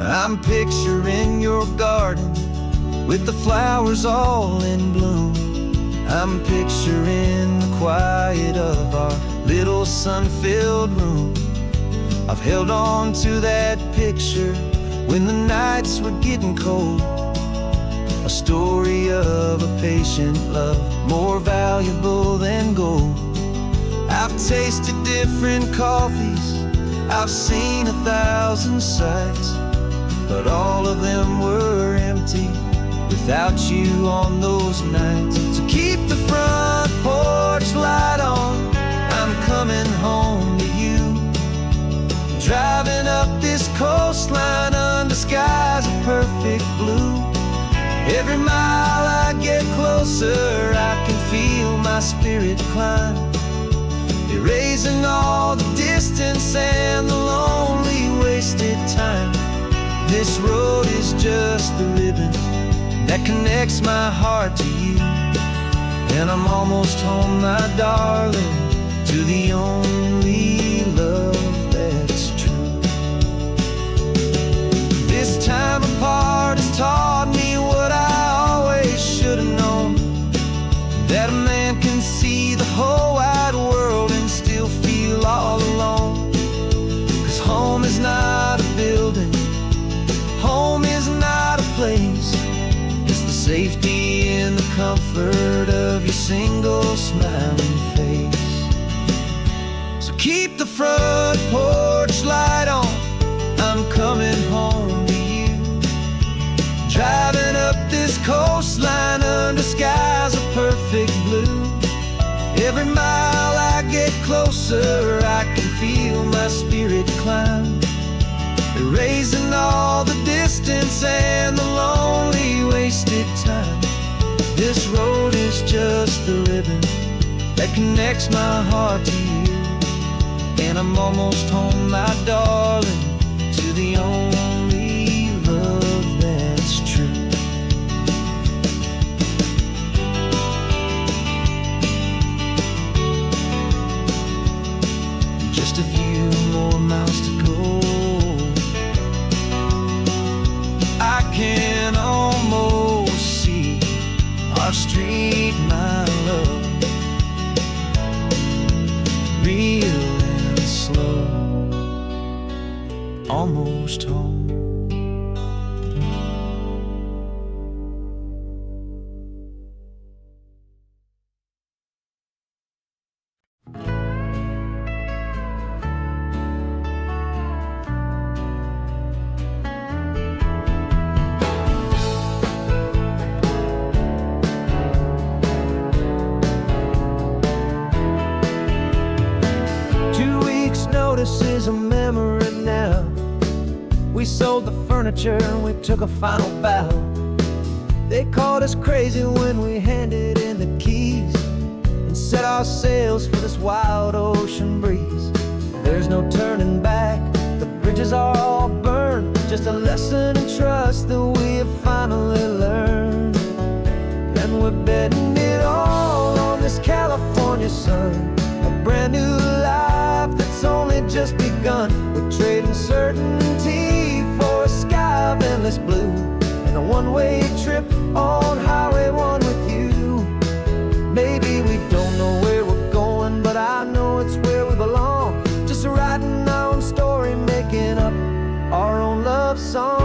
Speaker 1: I'm picturing your garden with the flowers all in bloom. I'm picturing the quiet of our little sun-filled room. I've held on to that picture when the nights were getting cold, a story of a patient love more valuable than gold. I've tasted different coffees, I've seen 1,000 sights, but all of them were empty without you on those nights. So keep the front porch light on, I'm coming home to you. Driving up this coastline under skies of perfect blue. Every mile I get closer, I can feel my spirit climb, erasing all the distance and the lonely wasted time. This road is just the ribbon that connects my heart to you, and I'm almost home, my darling, to the only love that's true. This time apart has taught me what I always should have known, that a man can see the whole wide world and still feel all alone. 'Cause home is not a building, home is not a place, it's the safety and the comfort of your single smiling face. So keep the front porch light on, I'm coming home to you. Driving up this coastline under skies of perfect blue. Every mile I get closer, I can feel my spirit climb, erasing all the distance and the lonely wasted time. This road is just the ribbon that connects my heart to you, and I'm almost home, my darling, to the only love that's true. Just a few more miles to go, I can almost see our street, my love, real and slow, almost home. Notice is a memory now. We sold the furniture and we took a final bow. They called us crazy when we handed in the keys and set our sails for this wild ocean breeze. There's no turning back, the bridges are all burned, just a lesson in trust that we have finally learned. And we're betting it all on this California sun, a brand new life that's only just begun. We're trading certainty for a sky endless blue, and a one-way trip on Highway 1 with you. Maybe we don't know where we're going, but I know it's where we belong. Just writing our own story, making up our own love song.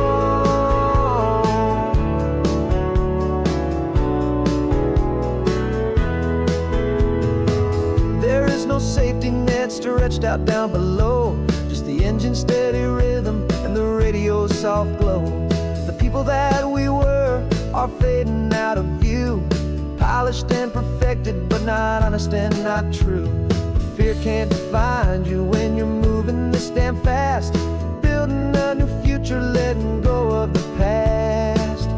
Speaker 1: There is no safety net stretched out down below, just the engine's steady rhythm and the radio's soft glow. The people that we were are fading out of view, polished and perfected, but not honest and not true. Fear can't define you when you're moving this damn fast, building a new future, letting go of the past.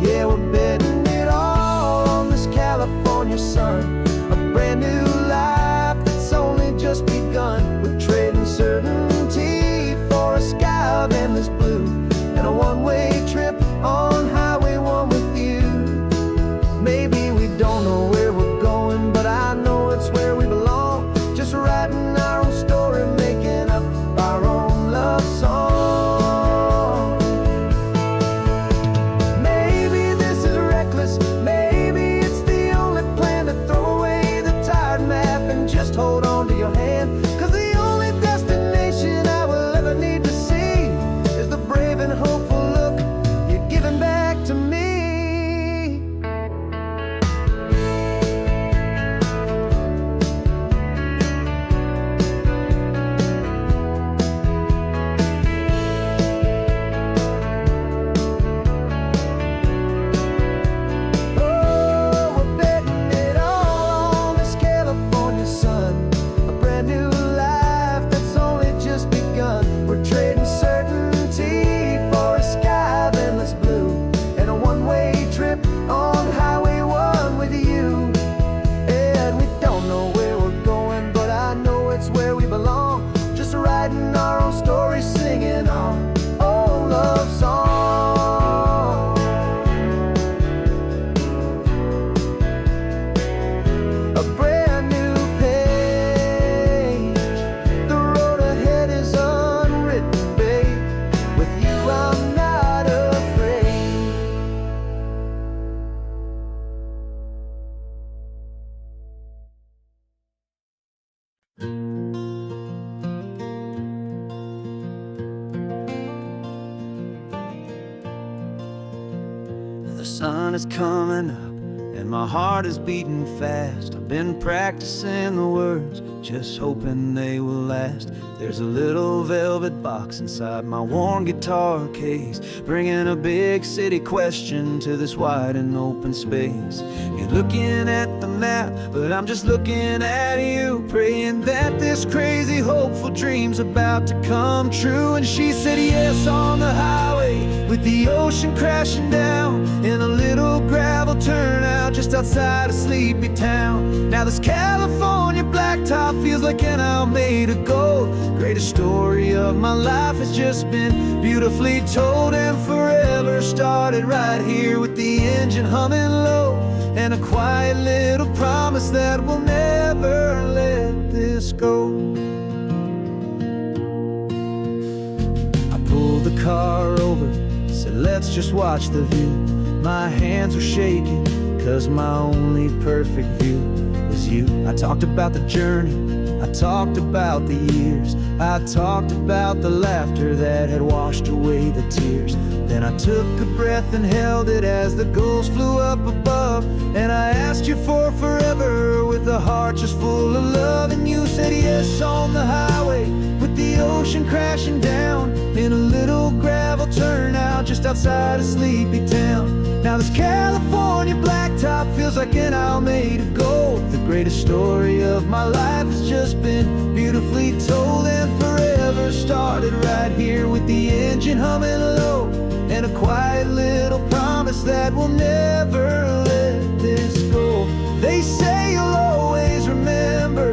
Speaker 1: Yeah, we're betting it all on this California sun, a brand new life that's only just begun. We're trading certainty for a sky of endless blue, and a one-way trip on Highway 1 with you. Maybe we don't know where we're going, but I know it's where we belong. Just writing our own story, making up our own love song. Maybe this is reckless, maybe it's the only plan to throw away the tired map and just hold on to your hand. 'Cause the only destination I will ever need to see is the brave and hopeful look you're giving back to me. The sun is coming up and my heart is beating fast. I've been practicing the words, just hoping they will last. There's a little velvet box inside my worn guitar case, bringing a big city question to this wide and open space. You're looking at the map, but I'm just looking at you, praying that this crazy hopeful dream's about to come true. And she said yes on the highway with the ocean crashing down in a little gravel turnout just outside a sleepy town. Now this California blacktop feels like an hour made of gold. Greatest story of my life has just been beautifully told, and forever started right here with the engine humming low, and a quiet little promise that we'll never let this go. I pulled the car over, said let's just watch the view. My hands were shaking, 'cause my only perfect view was you. I talked about the journey, I talked about the years, I talked about the laughter that had washed away the tears. Then I took a breath and held it as the gulls flew up above, and I asked you for forever with a heart just full of love. And you said yes on the highway with the ocean crashing down in a little gravel turnout just outside a sleepy town. Now this California blacktop feels like an hour made of gold. The greatest story of my life has just been beautifully told, and forever started right here with the engine humming low, and a quiet little promise that we'll never let this go. They say you'll always remember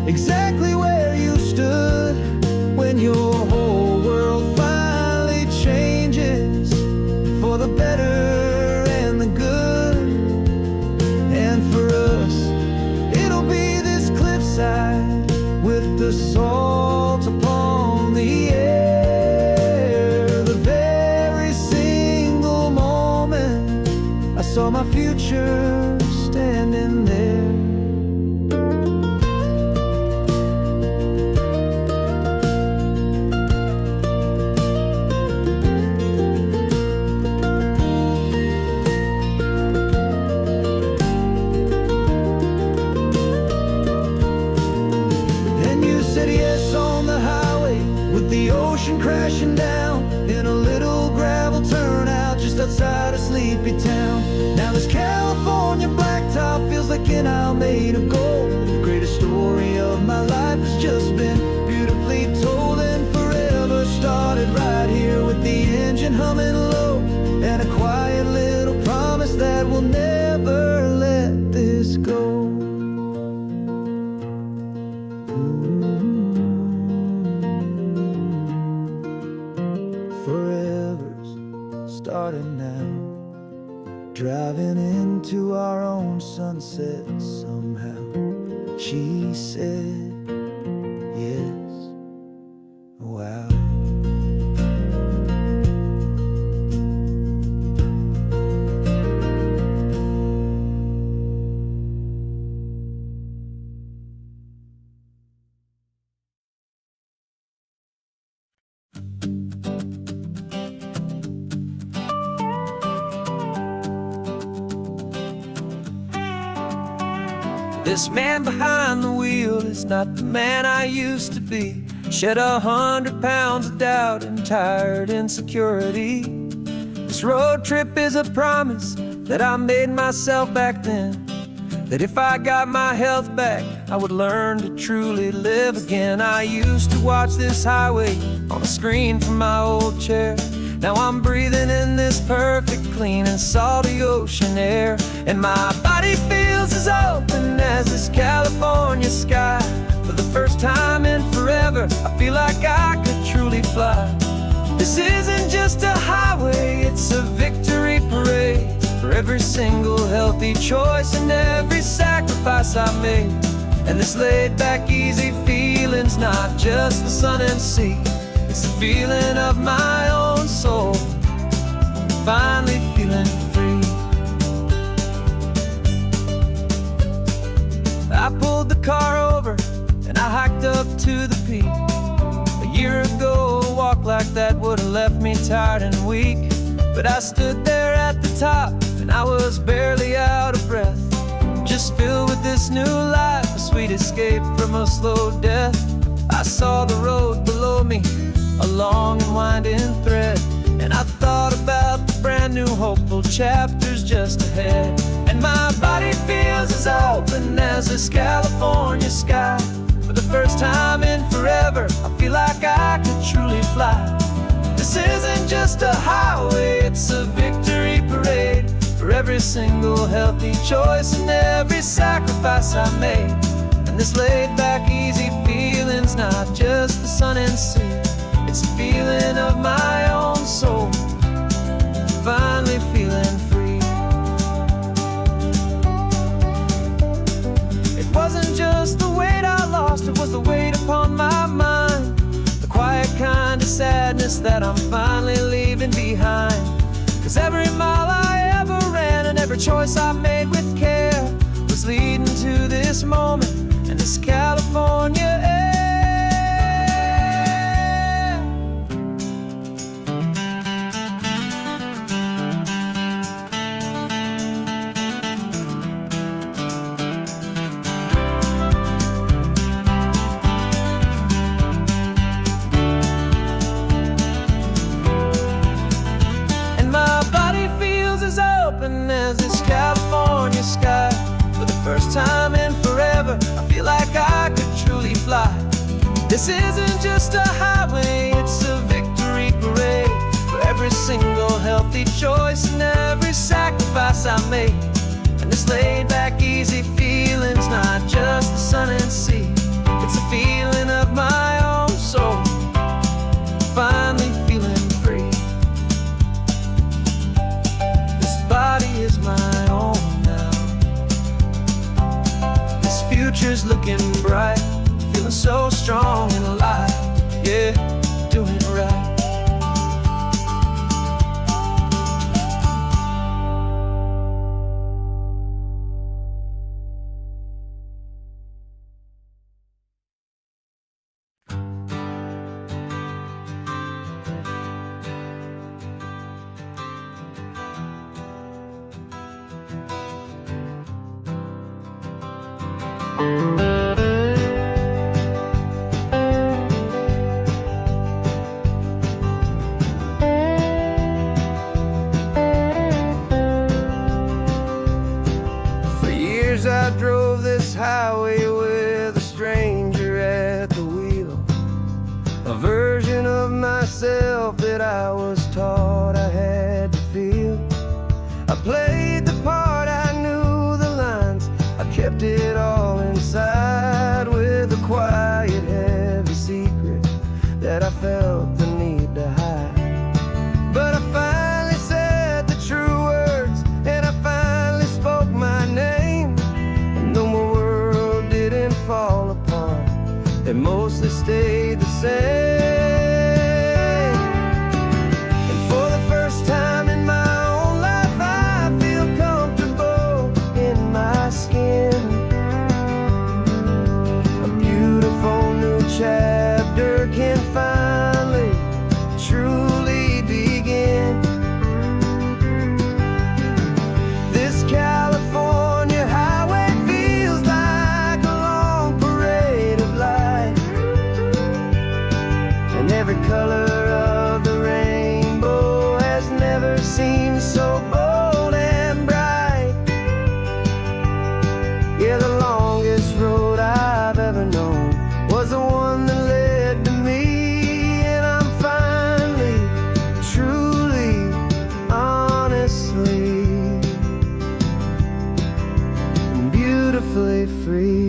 Speaker 1: exactly where you stood when your whole world finally changes for the better and the good. And for us, it'll be this cliffside with the salt upon the air, the said yes on the highway with the ocean crashing down in a little gravel turnout just outside a sleepy town. Now this California blacktop feels like an isle made of gold. The greatest story of my life has just been beautifully told, and forever started right here with the engine humming low and a quiet little promise that we'll never let this go. Forever's starting now, driving into our own sunset somehow. She said yes, wow.
Speaker 3: This man behind the wheel is not the man I used to be. Shed 100 pounds of doubt and tired insecurity. This road trip is a promise that I made myself back then, that if I got my health back, I would learn to truly live again. I used to watch this highway on a screen from my old chair. Now I'm breathing in this perfect, clean and salty ocean air, and my body feels as open as this California sky. For the first time in forever, I feel like I could truly fly. This isn't just a highway, it's a victory parade for every single healthy choice and every sacrifice I made. And this laid-back, easy feeling's not just the sun and sea, it's the feeling of my own soul, finally feeling free. I pulled the car over and I hiked up to the peak. A year ago, a walk like that would have left me tired and weak, but I stood there at the top and I was barely out of breath, just filled with this new life, a sweet escape from a slow death. I saw the road below me, a long and winding thread, and I thought about the brand new hopeful chapters just ahead. And my body feels as open as this California sky. For the first time in forever, I feel like I could truly fly. This isn't just a highway, it's a victory parade for every single healthy choice and every sacrifice I made. And this laid-back, easy feeling's not just the sun and sea, it's a feeling of my own soul, finally feeling free. It wasn't just the weight I lost, it was the weight upon my mind, the quiet kind of sadness that I'm finally leaving behind. 'Cause every mile I ever ran and every choice I made with care was leading to this moment and this California air. As this California sky. For the first time in forever, I feel like I could truly fly. This isn't just a highway, it's a victory parade for every single healthy choice and every sacrifice I made. And this laid-back, easy feeling's not just the sun and sea, it's a feeling of my own soul, finally feeling free. Body is my own now. This future's looking bright, feeling so strong and alive. Yeah, doing it right. highway with a stranger at the wheel, a version of myself that I was taught I had to feel. I played the part, I knew the lines, I kept it all inside with a quiet, heavy secret that I felt the need to hide. But I finally said the true words, and I finally spoke my name. And though my world didn't fall apart, it mostly stayed the same. And for the first time in my own life, I feel comfortable in my skin. A beautiful new chapter can finally truly begin. This California highway feels like a long parade of light, and every color of the rainbow has never seemed so bold and bright. Yeah, the longest road I've ever known was the one that led to me, and I'm finally, truly, honestly, and beautifully free.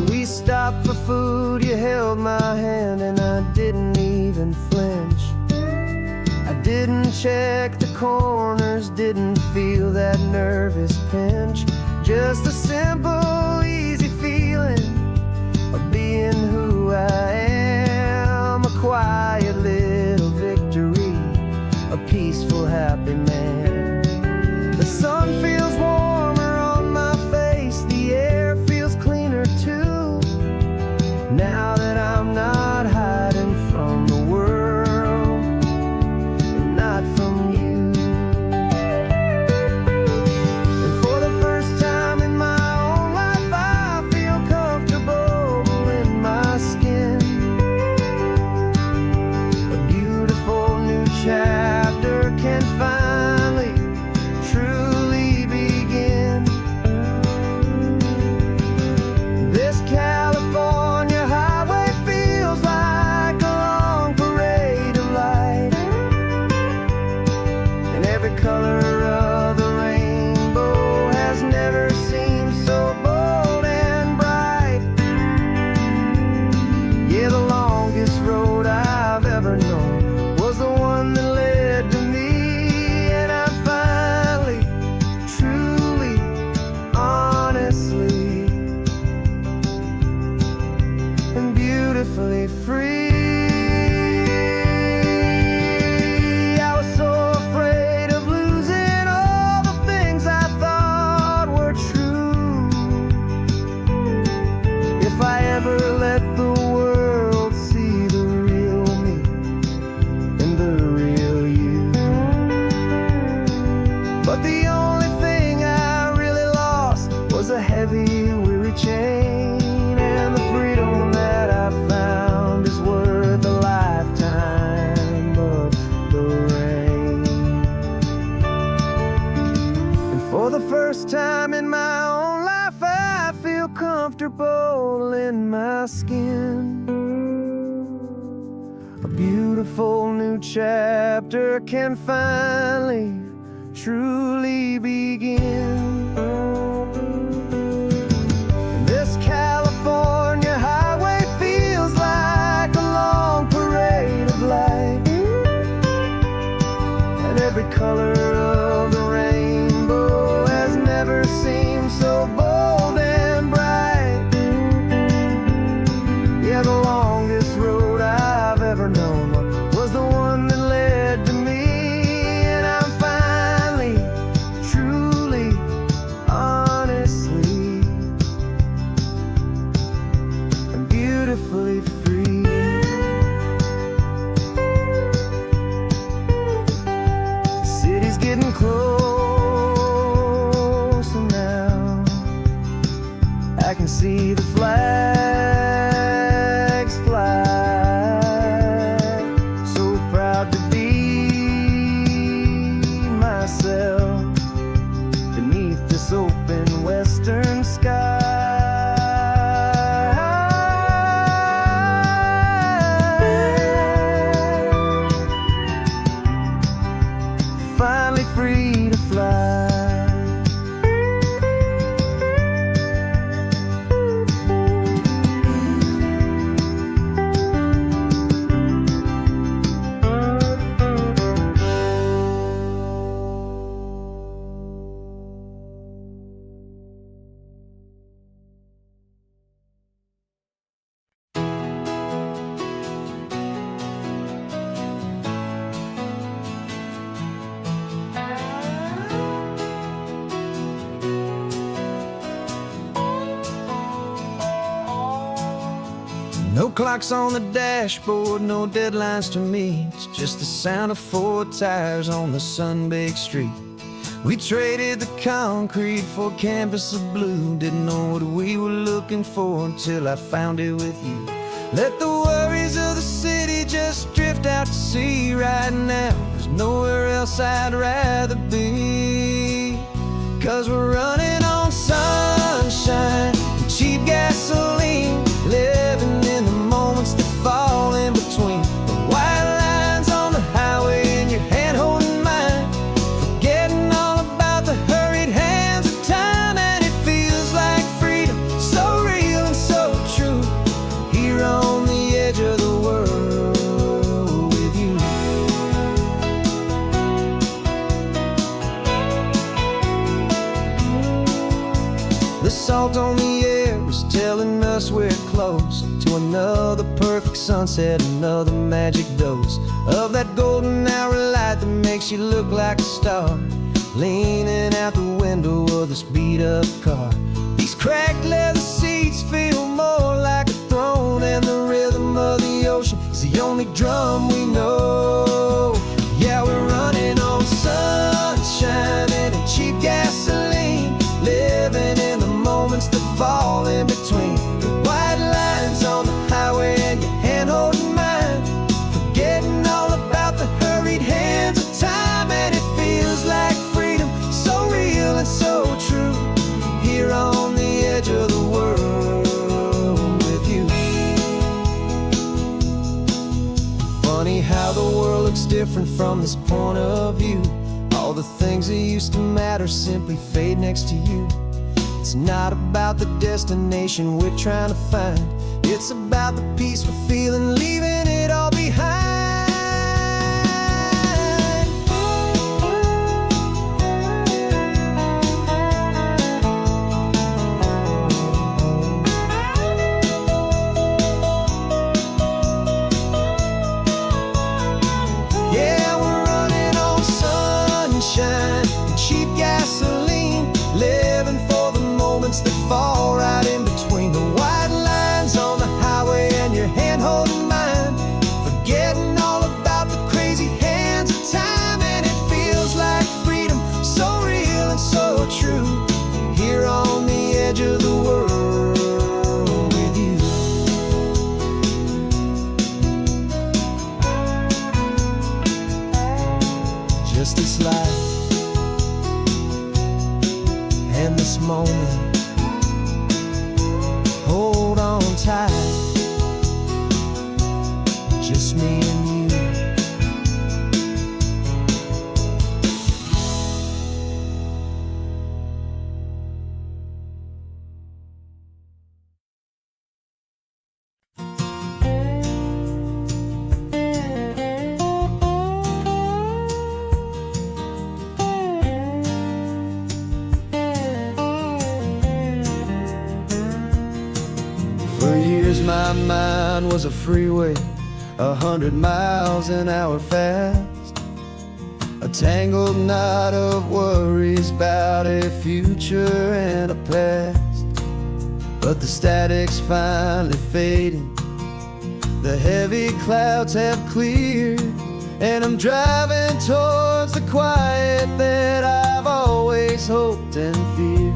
Speaker 3: We stopped for food, you held my hand, and I didn't even flinch. I didn't check the corners, didn't feel that nervous pinch. Just a simple, easy feeling of being who I am. A quiet little victory, a peaceful, happy man. The sun feels warmer on my face, the air feels cleaner too, now that I'm not hiding from the world, and not from you. And for the first time in my own life, I feel comfortable in my skin. A beautiful new chapter can finally truly begin. This California highway feels like a long parade of light, and every color of the rainbow has never seemed so bold and bright. Yeah, the longest road I've ever known was the one that led to me, and I'm finally, truly, honestly, and beautifully free. I was so afraid of losing all the things I thought were true. If I ever let the world see the real me and the real you. But the only thing I really lost was a heavy, weary chain, and the freedom that I found is worth a lifetime of the rain. And for the first time in my own life, I feel comfortable in my skin. A beautiful new chapter can finally, truly begin. This California highway feels like a long parade of light, and every color of the rainbow has never seemed so bold and bright. Yeah, the longest road I've ever known was the one that led to me, and I'm finally, truly, No clocks on the dashboard, no deadlines to meet. It's just the sound of 4 tires on the sun-baked street. We traded the concrete for a canvas of blue. Didn't know what we were looking for until I found it with you. Let the worries of the city just drift out to sea right now. There's nowhere else I'd rather be. 'Cause we're running on sunshine and cheap gasoline, living in the moments that fall in between. The white lines on the highway and your hand holding mine, forgetting all about the hurried hands of time. And it feels like freedom, so real and so true, here on the edge of the world with you. The salt on the air is telling us we're close to another perfect sunset, another magic dose of that golden hour light that makes you look like a star, leaning out the window of this beat-up car. These cracked leather seats feel more like a throne, and the rhythm of the ocean is the only drum we know. Yeah, we're running on sunshine and a cheap gasoline, living in the moments that fall in between. The white lines on the highway and your hand holding mine, forgetting all about the hurried hands of time. And it feels like freedom, so real and so true, here on the edge of the world with you. Funny how the world looks different from this point of view. All the things that used to matter simply fade next to you. It's not about the destination we're trying to find, it's about the peace we're feeling, leaving it all behind. Yeah, we're running on sunshine and cheap gasoline, living for the moments that fall right in between. The white lines on the highway and your hand holding mine, forgetting all about the crazy hands of time. And it feels like freedom, so real and so true, here on the edge of the world with you. Just this life and this moment, hold on tight, just me and you. For years my mind was a freeway, 100 miles an hour fast, a tangled knot of worries about a future and a past. But the static's finally fading, the heavy clouds have cleared, and I'm driving towards the quiet that I've always hoped and feared,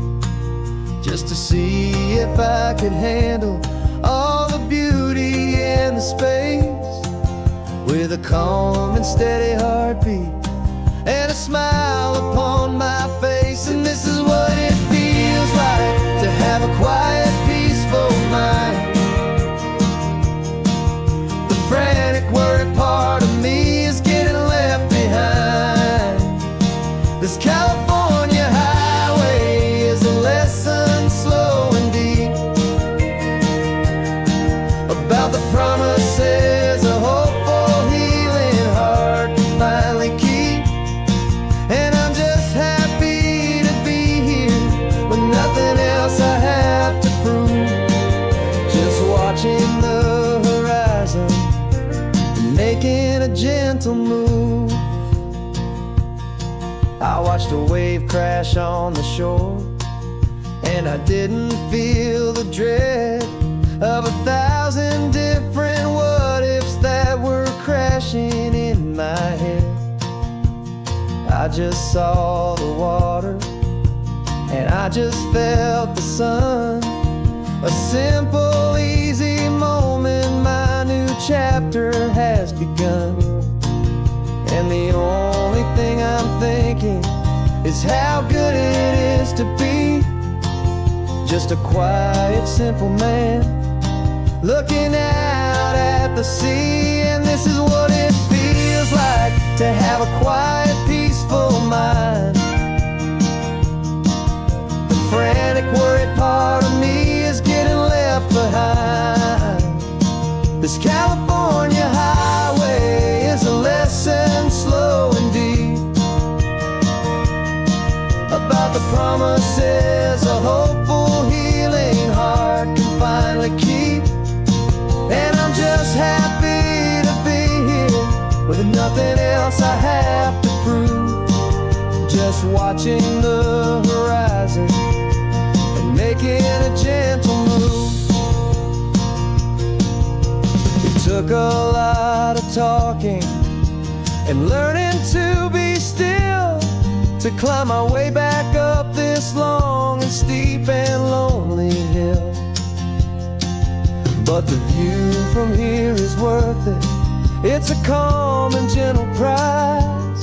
Speaker 3: just to see if I could handle all the beauty and the space, with a calm and steady heartbeat and a smile upon my face. And this is what it feels like to have a quiet, peaceful mind. The frantic, worried part of me is getting left behind. This California highway is a lesson slow and deep about the promises a hopeful, healing heart can finally keep. And I'm just happy to be here with nothing else I have to prove, just watching the horizon and making a gentle move. I watched a wave crash on the shore, and I didn't feel the dread of 1,000 different
Speaker 1: flashing in my head. I just saw the water, and I just felt the sun. A simple, easy moment, my new chapter has begun. And the only thing I'm thinking is how good it is to be just a quiet, simple man looking out at the sea. And this is what it feels like to have a quiet, peaceful mind. The frantic, worried part of me is getting left behind. This California highway is a lesson slow and deep about the promises a hopeful, healing heart can finally keep. And I'm just happy to be here with nothing else I have to prove. Just watching the horizon and making a gentle move. It took a lot of talking and learning to be still to climb my way back up this long and steep and lonely hill. But the view from here is worth it. It's a calm and gentle prize.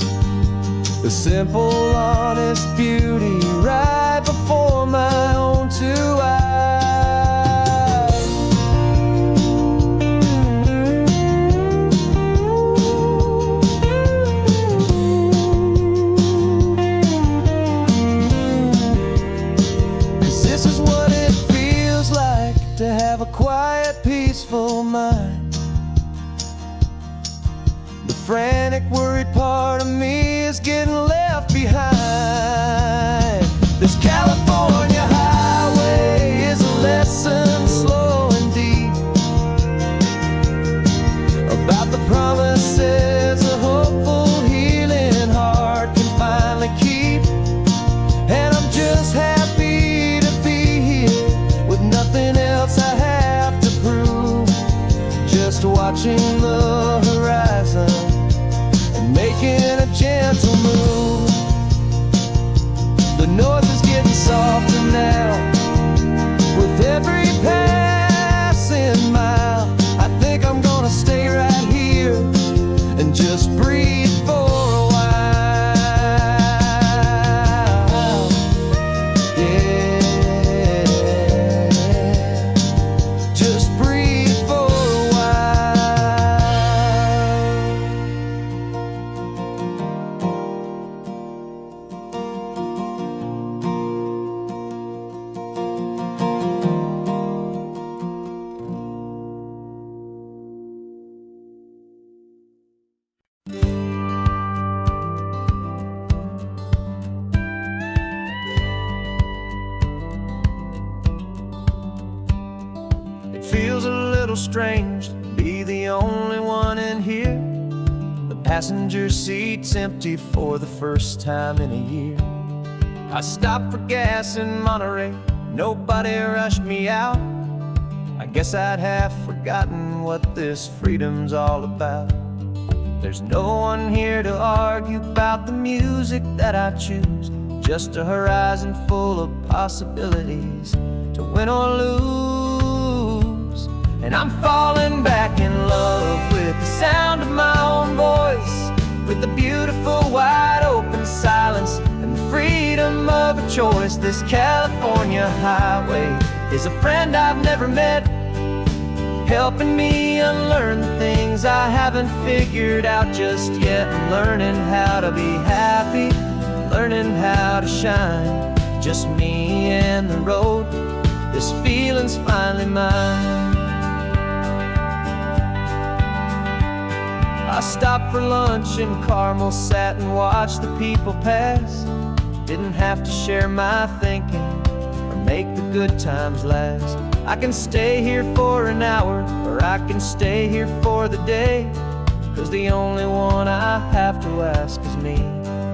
Speaker 1: The simple, honest beauty right before my own two eyes. 'Cause this is what it feels like to have a quiet, peaceful mind. The frantic, worried part of me is getting left behind. This California highway is a lesson slow and deep about the promises a hopeful, healing heart can finally keep. And I'm just happy to be here with nothing else I have to prove. Just watching the horizon and making a gentle move. The noise is getting softer now with every passing mile. I think I'm gonna stay right here and just breathe for a while. Yeah, just breathe for a while. It feels a little strange to be the only one in here. The passenger seat's empty for the first time in a year. I stopped for gas in Monterey, nobody rushed me out. I guess I'd have forgotten what this freedom's all about. There's no one here to argue about the music that I choose. Just a horizon full of possibilities to win or lose. And I'm falling back in love with the sound of my own voice, with the beautiful wide open silence and the freedom of a choice. This California highway is a friend I've never met, helping me unlearn the things I haven't figured out just yet. I'm learning how to be happy, learning how to shine, just me and the road. This feeling's finally mine. I stopped for lunch in Carmel, sat and watched the people pass. Didn't have to share my thinking or make the good times last. I can stay here for an hour, or I can stay here for the day, 'cause the only one I have to ask is me.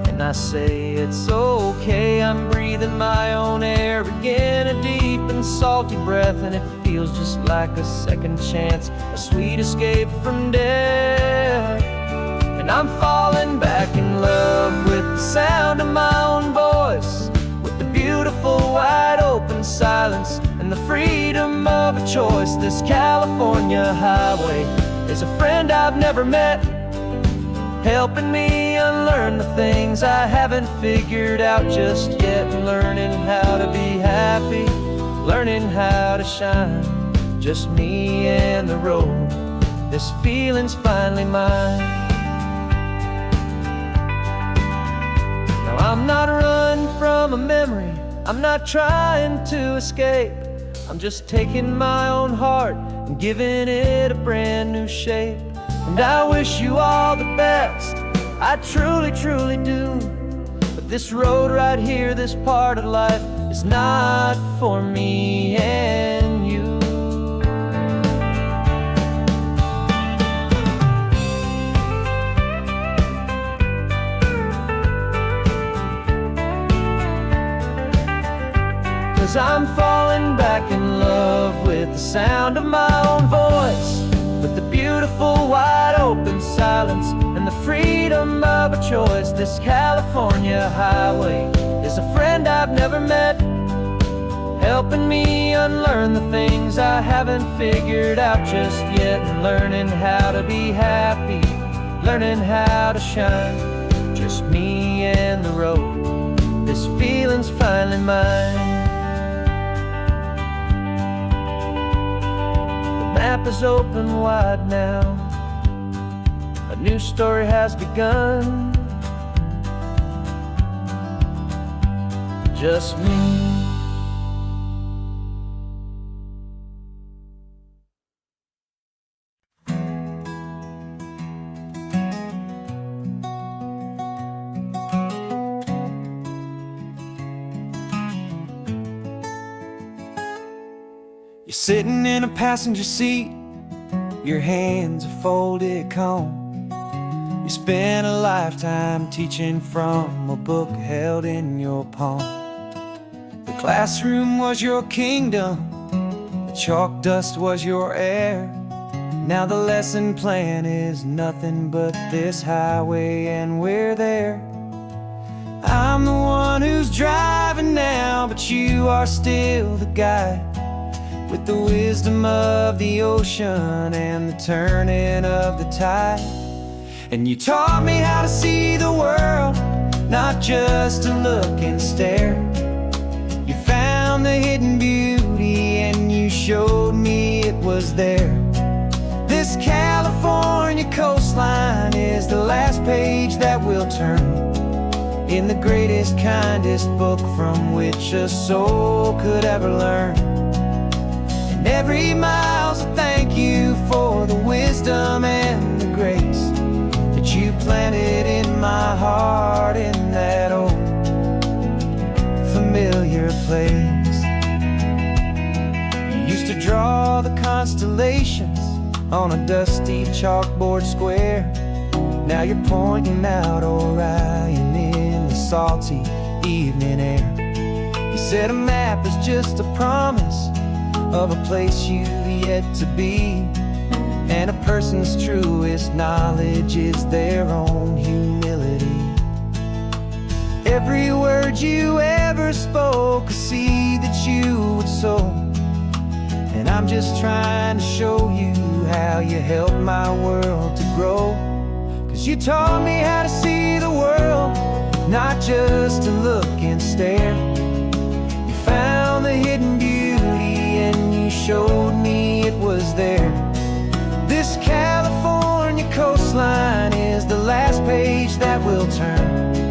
Speaker 1: And I say it's okay, I'm breathing my own air again, a deep and salty breath, and it feels just like a second chance, a sweet escape from death.
Speaker 3: And I'm falling back in love with the sound of my own voice, with the beautiful wide open silence and the freedom of a choice. This California highway is a friend I've never met, helping me unlearn the things I haven't figured out just yet, and learning how to be happy, learning how to shine. Just me and the road, this feeling's finally mine. Now I'm not running from a memory, I'm not trying to escape. I'm just taking my own heart and giving it a brand new shape. And I wish you all the best, I truly, truly do. But this road right here, this part of life, is not for me and you. Cause I'm falling back in love with the sound of my own voice, with the beautiful wide open silence and the freedom of a choice. This California highway is a friend I've never met, helping me unlearn the things I haven't figured out just yet, and learning how to be happy, learning how to shine. Just me and the road, this feeling's finally mine. The map is open wide now, a new story has begun. Just me. You're sitting in a passenger seat, your hands are folded calm. You spent a lifetime teaching from a book held in your palm. The classroom was your kingdom, the chalk dust was your air. Now the lesson plan is nothing but this highway, and we're there. I'm the one who's driving now, but you are still the guide, with the wisdom of the ocean and the turning of the tide. And you taught me how to see the world, not just to look and stare. You found the hidden beauty and you showed me it was there. This California coastline is the last page that we'll turn in the greatest, kindest book from which a soul could ever learn. Every mile's a thank you for the wisdom and the grace that you planted in my heart, in that old familiar place. You used to draw the constellations on a dusty chalkboard square. Now you're pointing out Orion in the salty evening air. You said a map is just a promise of a place you've yet to be, and a person's truest knowledge is their own humility. Every word you ever spoke, a seed that you would sow, and I'm just trying to show you how you helped my world to grow. Cause you taught me how to see the world, not just to look and stare. You found the hidden beauty and you showed me it was there. This California coastline is the last page that we'll turn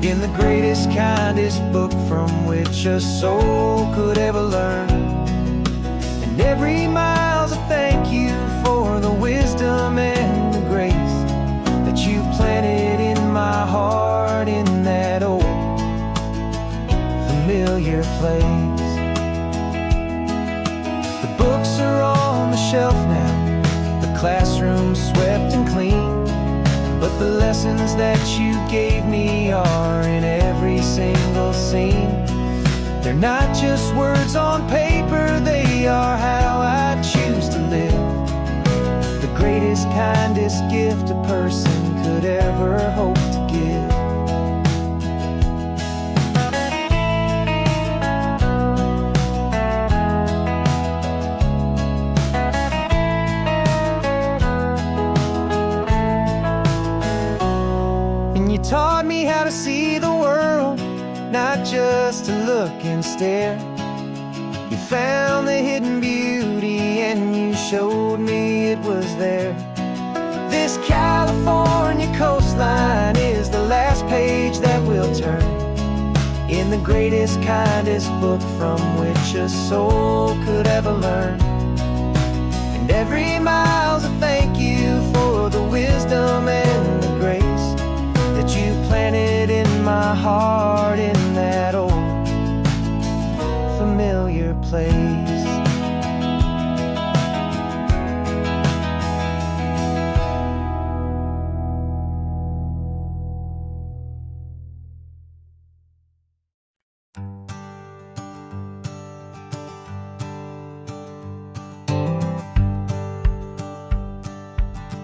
Speaker 3: in the greatest, kindest book from which a soul could ever learn. And every mile's a thank you for the wisdom and the grace that you planted in my heart, in that old familiar place. Books are on the shelf now, the classroom swept and clean, but the lessons that you gave me are in every single scene. They're not just words on paper, they are how I choose to live. The greatest, kindest gift a person could ever hope to give. And you taught me how to see the world, not just to look and stare. You found the hidden beauty and you showed me it was there. This California coastline is the last page that we'll turn in the greatest, kindest book from which a soul could ever learn. And every mile's a thank you for the wisdom and the grace that you planted in my heart in that old familiar place.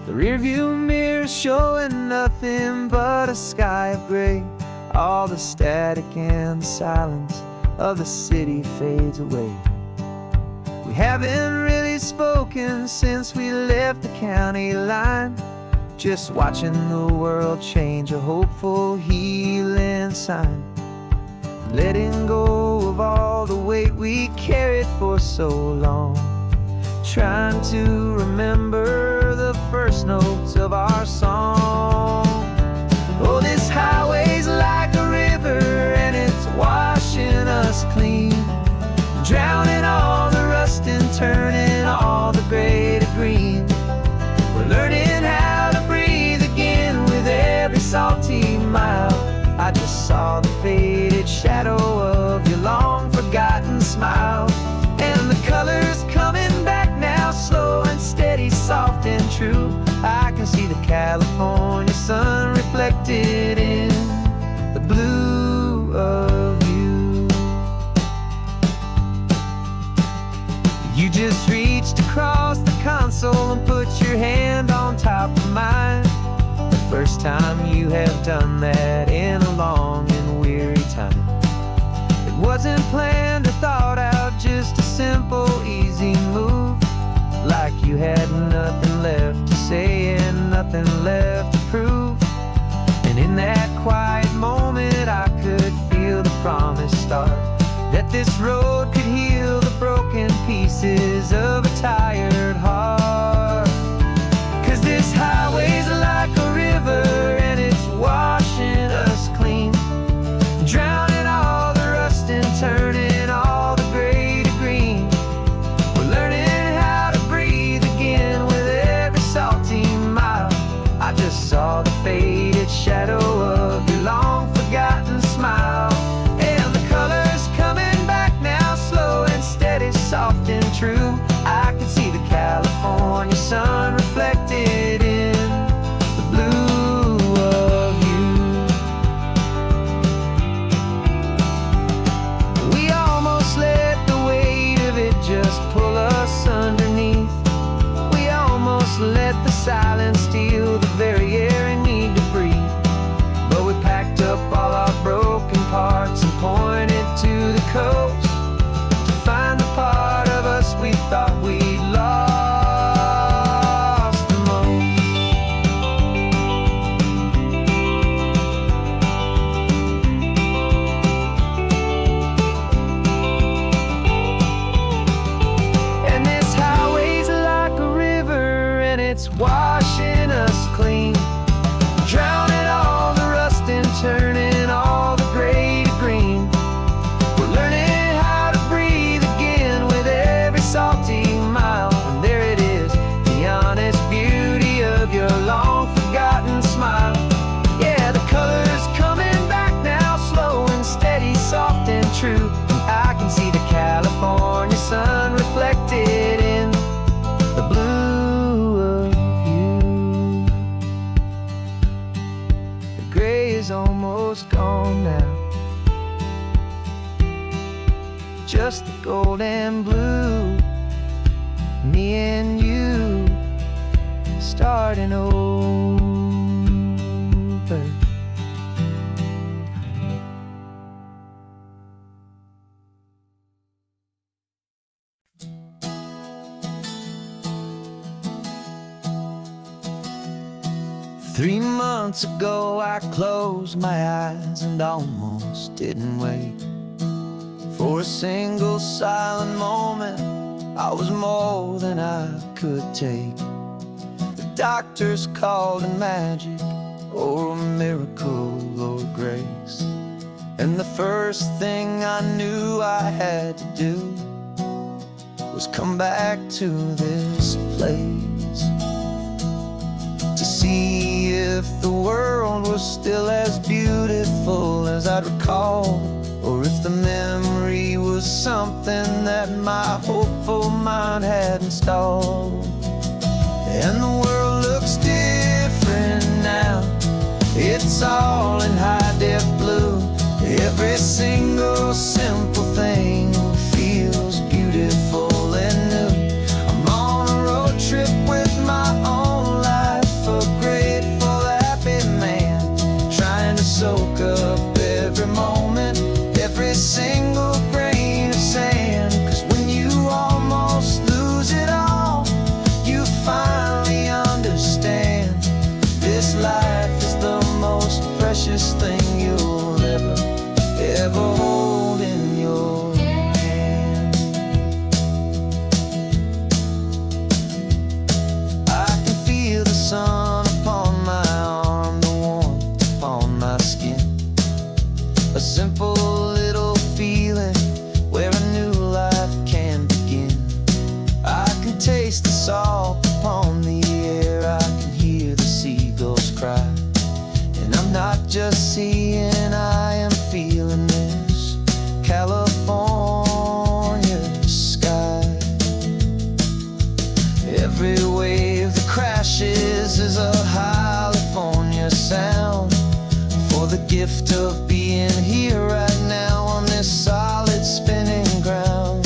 Speaker 3: The rearview mirror showing nothing but a sky of gray. All the static and the silence of the city fades away. We haven't really spoken since we left the county line, just watching the world change, a hopeful healing sign. Letting go of all the weight we carried for so long, trying to remember the first notes of our song. Oh, this highway's like a river and it's washing us clean, drowning all the rust and turning all the gray to green. We're learning how to breathe again with every salty mile. I just saw the faded shadow of your long forgotten smile, and the colors coming back now, slow and steady, soft and true. I can see the California sun reflected in the blue of you. You just reached across the console and put your hand on top of mine. The first time you have done that in a long and weary time. It wasn't planned or thought out, just a simple, easy move. Like you had nothing left to say and nothing left to prove. And in that quiet moment I could feel the promise start, that this road could heal the broken pieces of a tired heart. 'Cause this highway's like a river and it's washing us clean, drowning all the rust and turning all the gray to green. We're learning how to breathe again with every salty mile. I just saw the faded shadow of your long forgotten smile, and the colors coming back now, slow and steady, soft and true. I can see the California sun reflected in the blue of you. We almost let the weight of it just pull us underneath. We almost let the silence steal the very air I need to breathe. But we packed up all our broken parts and pointed to the coast to find the part of us we thought we'd lost the most. And this highway's like a river and it's washing us clean, drowning all the rust and turning all the gray to green. We're learning how to breathe again with every salty mile. And there it is, the honest beauty of your long forgotten smile. Yeah, the colors coming back now, slow and steady, soft and true. And I can see the California sun reflected in the blue of you. The gray is almost gone now, just the gold and blue, me and you starting over. 3 months ago I closed my eyes and almost didn't wake. For a single silent moment I was more than I could take. The doctors called it magic, or a miracle, or grace. And the first thing I knew I had to do was come back to this place, to see if the world was still as beautiful as I'd recall, or if the memory was something that my hopeful mind had installed. And the world looks different now, it's all in high-def blue. Every single simple thing feels beautiful and new. I'm on a road trip with my own life, a grateful, happy man, trying to soak up every moment, every single grain of sand. 'Cause when you almost lose it all, you finally understand this life is the most precious thing you'll ever hold in your hand. I can feel the sun upon my arm, the warmth upon my skin, a simple little feeling where a new life can begin. I can taste the salt upon the air, I can hear the seagulls cry, and I'm not just seeing, I am feeling this California sky. Every wave that crashes is a California sound, for the gift of being here right now on this solid spinning ground.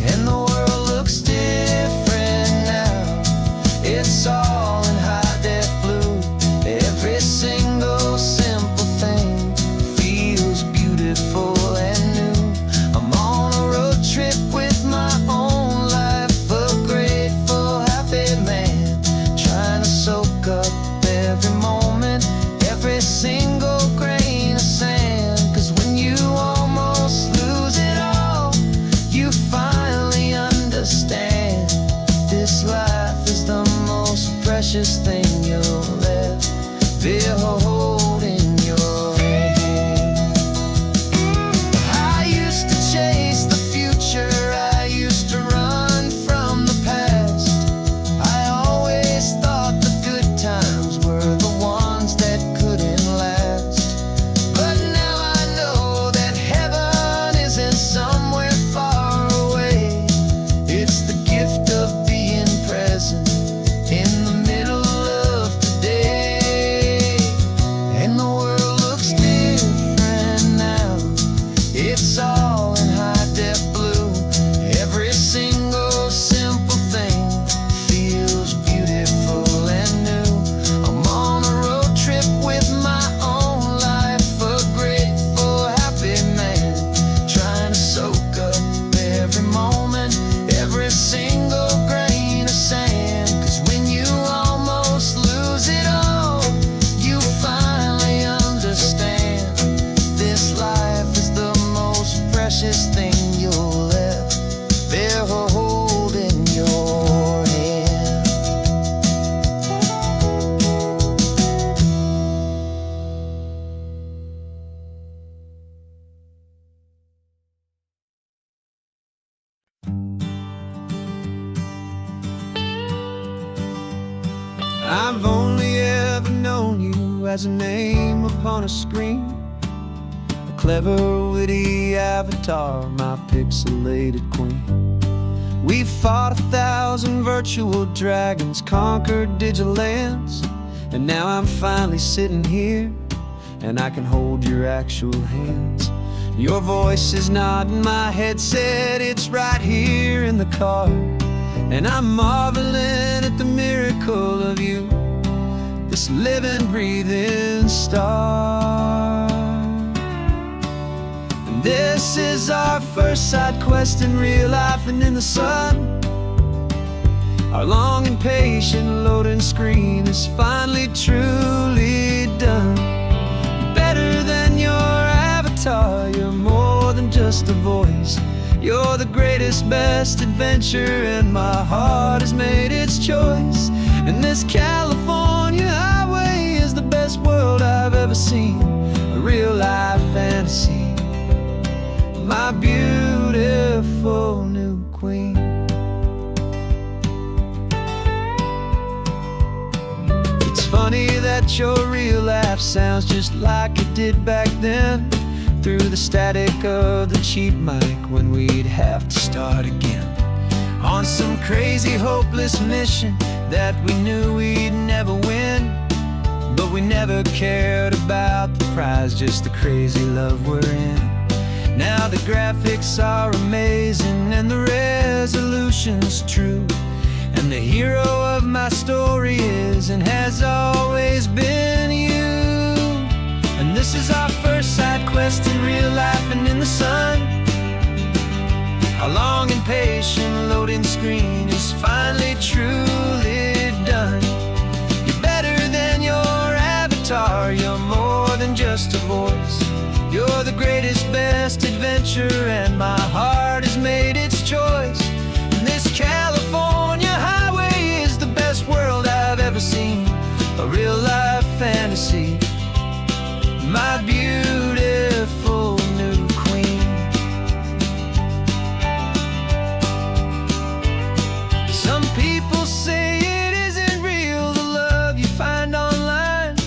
Speaker 3: And the world looks different now, it's all in high-def blue. Every single simple thing feels beautiful and new. I'm on a road trip with my own life, a grateful, happy man, trying to soak up every moment, every single grain of sand. 'Cause when you almost lose it all, you finally understand this life is the most precious thing you'll ever hold in your hand. I used to chase the future, I used to run from the past. I always thought the good times were the ones that couldn't last. But now I know that heaven isn't somewhere far away. It's the gift of being present in the middle of today. And the world looks different now, it's all in high-def blue. Every single simple thing feels beautiful and new. I'm on a road trip with my own life, a grateful, happy man, trying to soak up every moment, every single grain of sand. 'Cause when you almost lose it all, you finally understand this life is the most precious thing you'll ever hold in your hand. I've only ever known you as a name upon a screen, a clever, witty avatar, my pixelated queen. We fought 1,000 virtual dragons, conquered digital lands, and now I'm finally sitting here, and I can hold your actual hands. Your voice is not in my headset, it's right here in the car. And I'm marveling at the miracle of you, this living, breathing star. And this is our first side quest in real life and in the sun. Our long and patient loading screen is finally truly done. Better than your avatar, you're more than just a voice. You're the greatest, best adventure, and my heart has made its choice. And this California highway is the best world I've ever seen, a real life fantasy, my beautiful new queen. It's funny that your real life sounds just like it did back then, through the static of the cheap mic when we'd have to start again, on some crazy hopeless mission that we knew we'd never win. But we never cared about the prize, just the crazy love we're in. Now the graphics are amazing and the resolution's true, and the hero of my story is and has always been you. And this is our first side quest in real life and in the sun. Our long and patient loading screen is finally truly done. You're better than your avatar, you're more than just a voice. You're the greatest, best adventure, and my heart has made its choice. And this California highway is the best world I've ever seen, a real life fantasy, my beautiful new queen. Some people say it isn't real, the love you find online,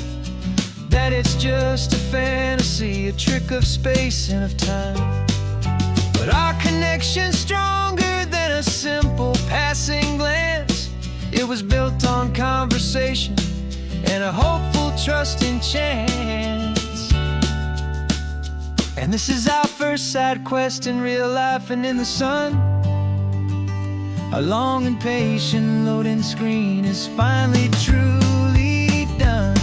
Speaker 3: that it's just a fantasy, a trick of space and of time. But our connection's stronger than a simple passing glance. It was built on conversation and a hopeful, trusting chance. And this is our first side quest in real life and in the sun. Our long and patient loading screen is finally truly done.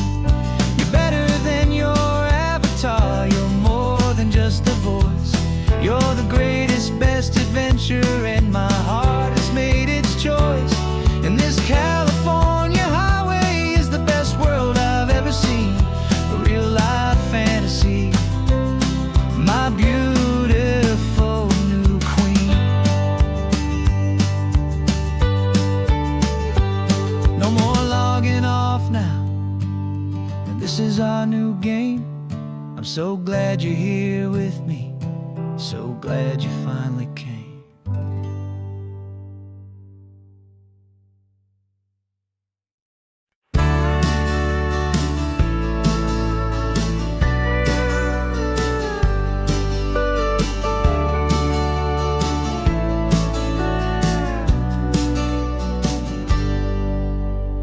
Speaker 3: You're better than your avatar, you're more than just a voice. You're the greatest, best adventure, and my heart has made its choice. And this California highway is the best world I've ever seen, a real life fantasy, my beautiful new queen. No more logging off now, and this is our new game. I'm so glad you're here with me, so glad you finally came.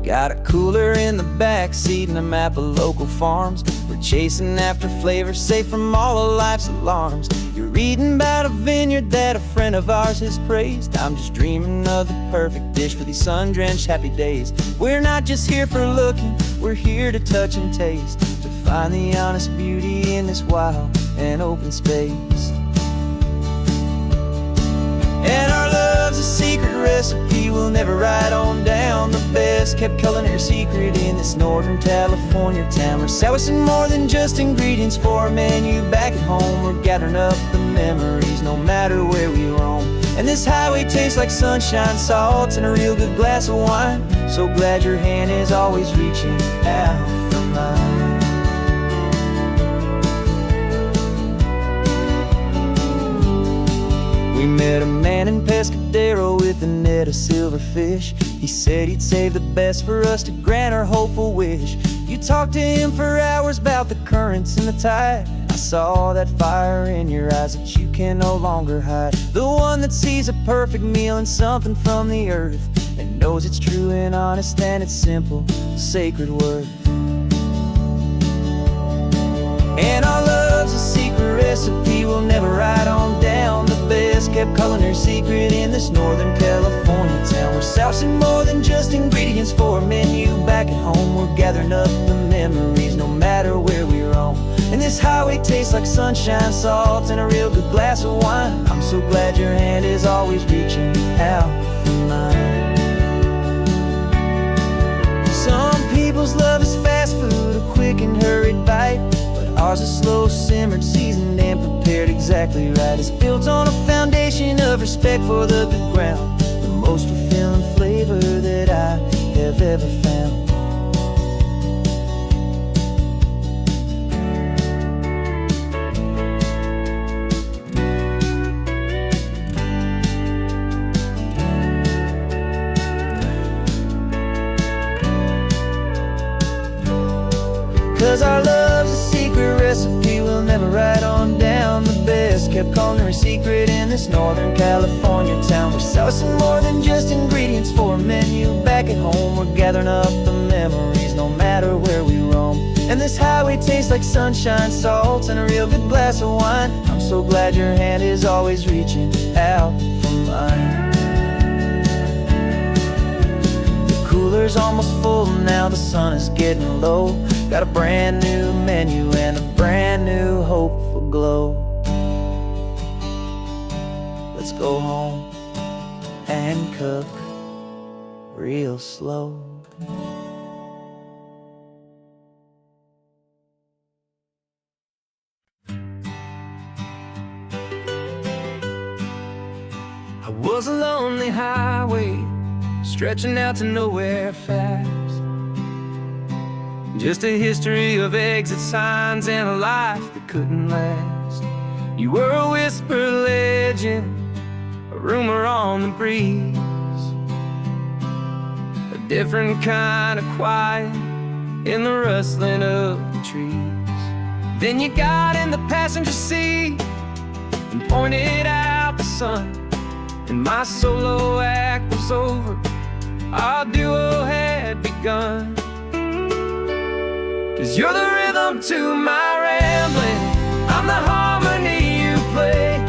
Speaker 3: Got a cooler in the back seat and a map of local farms. We're chasing after flavors safe from all of life's alarms. You're reading about a vineyard that a friend of ours has praised. I'm just dreaming of the perfect dish for these sun-drenched happy days. We're not just here for looking, we're here to touch and taste, to find the honest beauty in this wild and open space. And our love's a secret recipe we'll never write on down. The best kept culinary secret in this Northern California town. We're sourcing more than just ingredients for a menu back at home. We're gathering up the memories no matter where we roam. And this highway tastes like sunshine, salt, and a real good glass of wine. So glad your hand is always reaching out for mine. We met a man in Pescadero with a net of silverfish. He said he'd save the best for us to grant our hopeful wish. You talked to him for hours about the currents and the tide. I saw that fire in your eyes that you can no longer hide. The one that sees a perfect meal and something from the earth, and knows it's true and honest and it's simple, sacred worth. And our love's a secret recipe we'll never write on down. The best kept culinary secret in this Northern California town. We're sourcing more than just ingredients for a menu. Back at home, we're gathering up the memories, no matter where we roam. And this highway tastes like sunshine, salt, and a real good glass of wine. I'm so glad your hand is always reaching out for mine. Some people's love is fast food, a quick and hurried bite, but ours is slow simmered, seasoned, and prepared exactly right. It's built on a foundation of respect for the good ground, the most fulfilling flavor that I have ever found. 'Cause our love's a secret recipe we'll never write on down. The best kept culinary secret in this Northern California town. We're sourcing more than just ingredients for a menu. Back at home, we're gathering up the memories, no matter where we roam. And this highway tastes like sunshine, salt, and a real good glass of wine. I'm so glad your hand is always reaching out for mine. The cooler's almost full now, the sun is getting low. Got a brand new menu and a brand new hopeful glow. Let's go home and cook real slow. I was a lonely highway stretching out to nowhere fast. Just a history of exit signs and a life that couldn't last. You were a whisper legend, a rumor on the breeze, a different kind of quiet in the rustling of the trees. Then you got in the passenger seat and pointed out the sun, and my solo act was over, our duo had begun. 'Cause you're the rhythm to my rambling, I'm the harmony you play.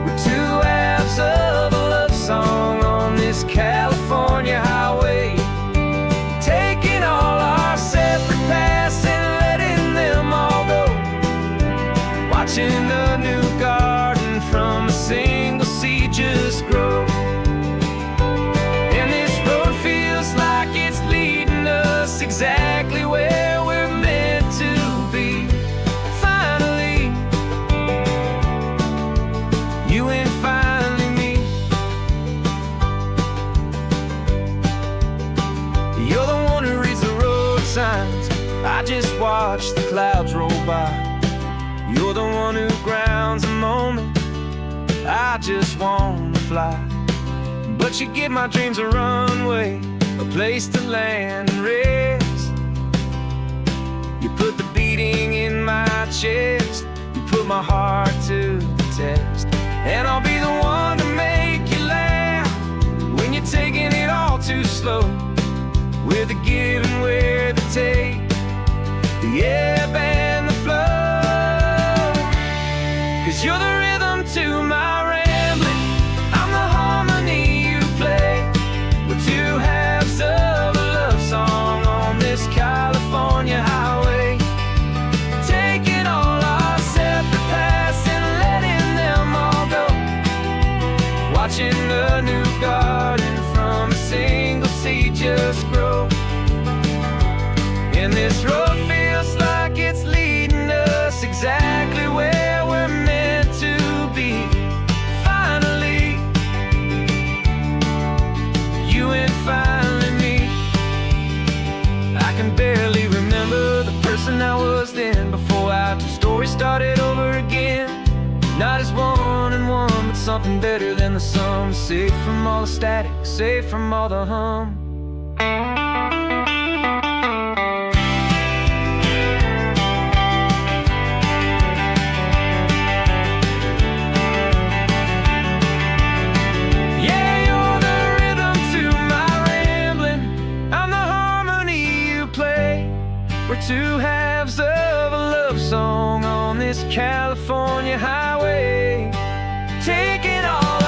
Speaker 3: We're two halves of a love song on this California highway, taking all our separate paths and letting them all go, watching the new garden from a single seed just grow. And this road feels like it's leading us exactly where we're meant to be. Finally, you and finally me. You're the one who reads the road signs, I just watch the clouds roll by. You're the one who grounds the moment, I just wanna fly. But you give my dreams a runway, a place to land and rest. You put the beating in my chest, you put my heart to the test. And I'll be the one to make you laugh when you're taking it all too slow. We're the give and we're the take, the ebb and the flow. 'Cause you're the rhythm to my rambling, I'm the harmony you play. We're two halves of a love song on this California highway, taking all our separate paths and letting them all go, watching the new garden from a single seed just grow. And this road feels like it's leading us exactly where we're meant to be. Finally, you and finally me. I can barely remember the person I was then, before our two stories started over again. Not as one and one, but something better than the sum. Safe from all the static, safe from all the hum. Yeah, you're the rhythm to my rambling, I'm the harmony you play. We're two halves of a love song on this California highway, taking all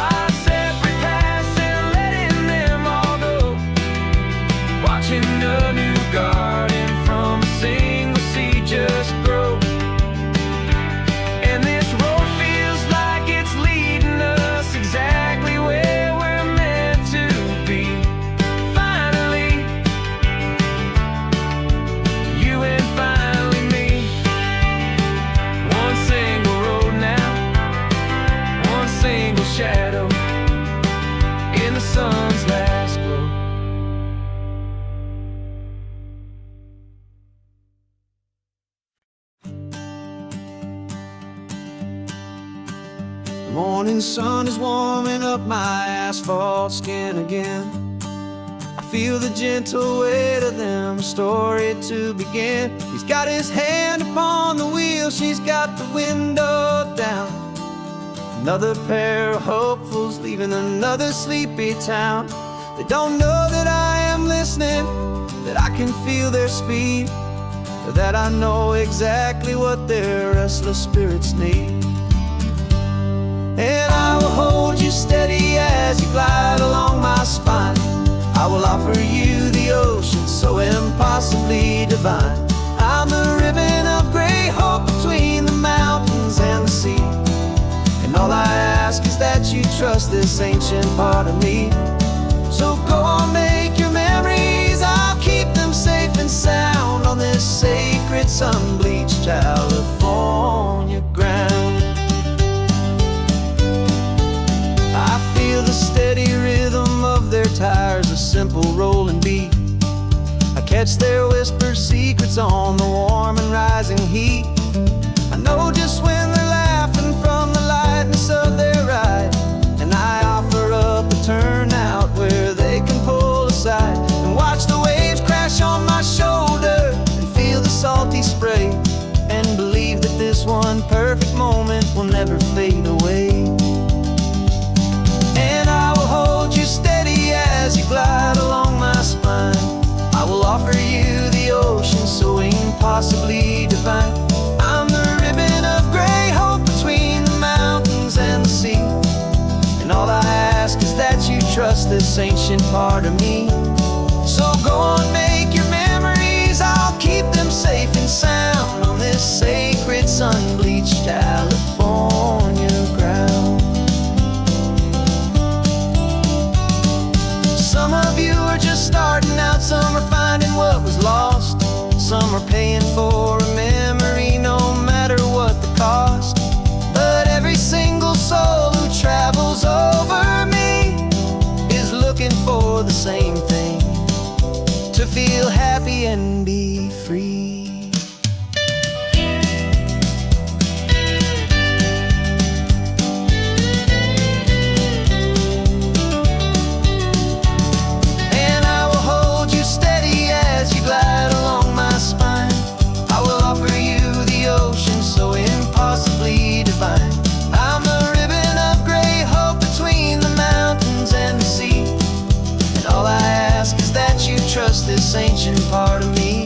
Speaker 3: Morning sun is warming up my asphalt skin again. I feel the gentle weight of them, story to begin. He's got his hand upon the wheel, she's got the window down. Another pair of hopefuls leaving another sleepy town. They don't know that I am listening, that I can feel their speed, or that I know exactly what their restless spirits need. And I will hold you steady as you glide along my spine. I will offer you the ocean so impossibly divine. I'm the ribbon of gray hope between the mountains and the sea. And all I ask is that you trust this ancient part of me. So go on, make your memories, I'll keep them safe and sound on this sacred sun-bleached California ground. I feel the steady rhythm of their tires, a simple rolling beat. I catch their whispered secrets on the warm and rising heat. I know just when they're laughing from the lightness of their ride, and I offer up a turnout where they can pull aside and watch the waves crash on my shoulder and feel the salty spray, and believe that this one perfect moment will never fade away. And I will hold you steady as you glide along my spine. I will offer you the ocean so impossibly divine. I'm the ribbon of gray hope between the mountains and the sea. And all I ask is that you trust this ancient part of me. So go on, make your memories, I'll keep them safe and sound on this sacred sun-bleached California ground. Some of you are just starting out, some are finding what was lost, some are paying for a memory no matter what the cost. But every single soul who travels over me is looking for the same thing, to feel happy and be free. And I will hold you steady as you glide along my spine. I will offer you the ocean so impossibly divine. I'm the ribbon of gray hope between the mountains and the sea. And all I ask is that you trust this ancient part of me.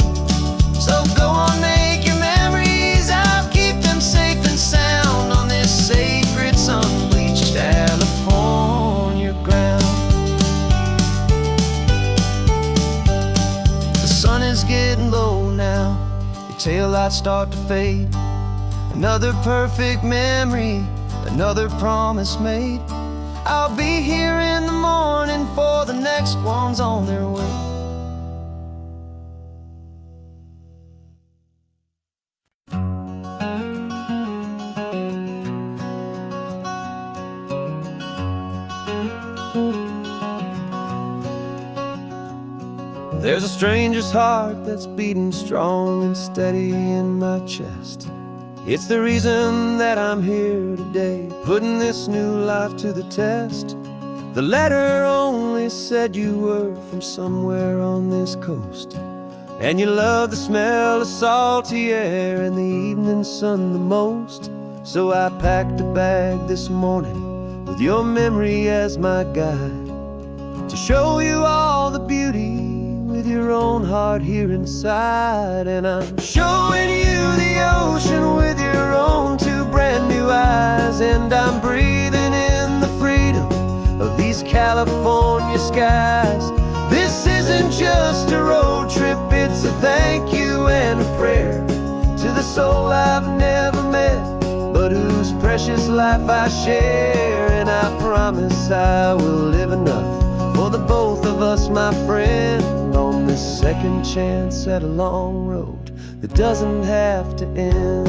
Speaker 3: So go on, make your memories, I'll keep them safe and sound on this sacred sun-bleached California ground. The sun is getting low now, your taillights start to fade. Another perfect memory, another promise made. I'll be here in the morning for the next ones on their way. There's a stranger's heart that's beating strong and steady in my chest. It's the reason that I'm here today, putting this new life to the test. The letter only said you were from somewhere on this coast, and you love the smell of salty air and the evening sun the most. So I packed a bag this morning with your memory as my guide, to show you all the beauty with your own heart here inside. And I'm showing you the ocean with your own two brand new eyes, and I'm breathing in the freedom of these California skies. This isn't just a road trip, it's a thank you and a prayer to the soul I've never met, but whose precious life I share. And I promise I will live enough for the both of us, my friend, on this second chance at a long road that doesn't have to end.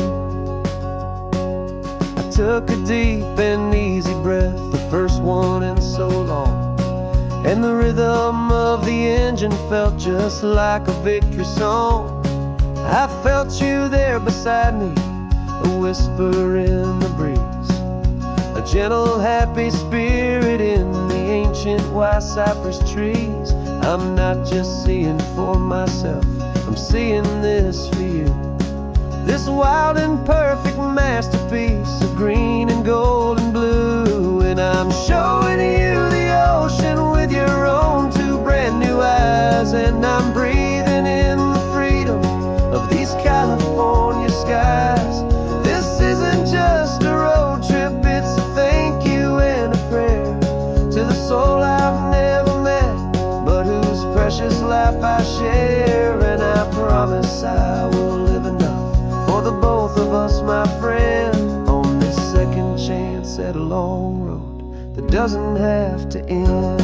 Speaker 3: I took a deep and easy breath, the first one in so long, and the rhythm of the engine felt just like a victory song. I felt you there beside me, a whisper in the breeze, a gentle, happy spirit in the ancient white cypress trees. I'm not just seeing for myself, I'm seeing this for you. This wild and perfect masterpiece of green and gold and blue. And I'm showing you the ocean with your own two brand new eyes. And I'm breathing in the freedom of these California skies. This isn't just a road trip, it's a thank you and a prayer to the soul I've never met, but whose precious life I share. And I promise I will live enough for the both of us, my friend, on this second chance at a long road that doesn't have to end.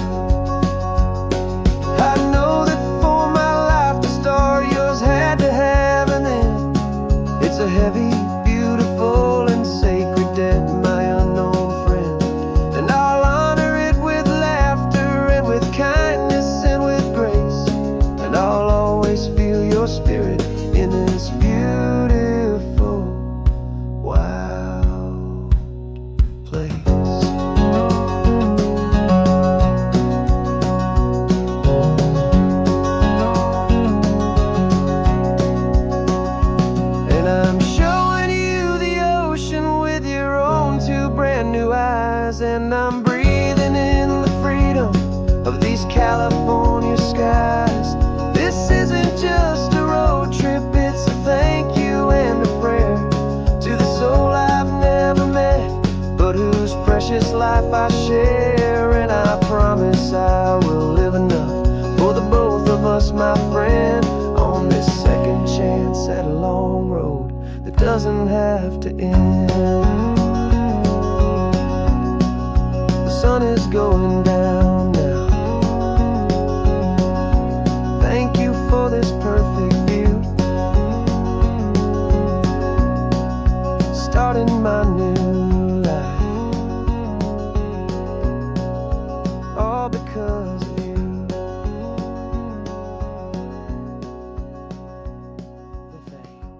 Speaker 3: I know that for my life to start, yours had to have an end. It's a heavy, beautiful, and sacred debt, my unknown friend. And I'll honor it with laughter and with kindness and with grace. And I'll always feel your spirit in this beautiful, wild place. And I'm showing you the ocean with your own two brand new eyes. And I'm breathing in the freedom of these California skies. This isn't just a road trip, it's a thank you and a prayer to the soul I've never met, but whose precious life I share. And I promise I will live enough for the both of us, my friend, on this second chance at a long road that doesn't have to end. The sun is going down now. Thank you for this perfect view, starting my new life, all because of you. Thank you.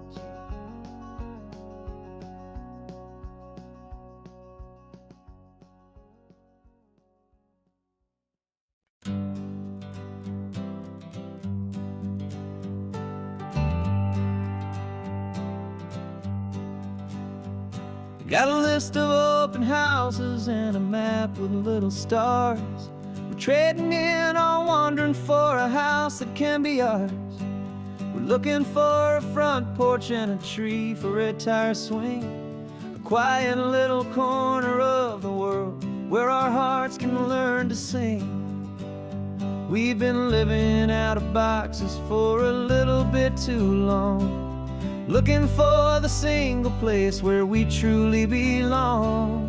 Speaker 3: Got a list of open houses and a map with little stars. We're trading in or wandering for a house that can be ours. We're looking for a front porch and a tree for a tire swing, a quiet little corner of the world where our hearts can learn to sing. We've been living out of boxes for a little bit too long, looking for the single place where we truly belong.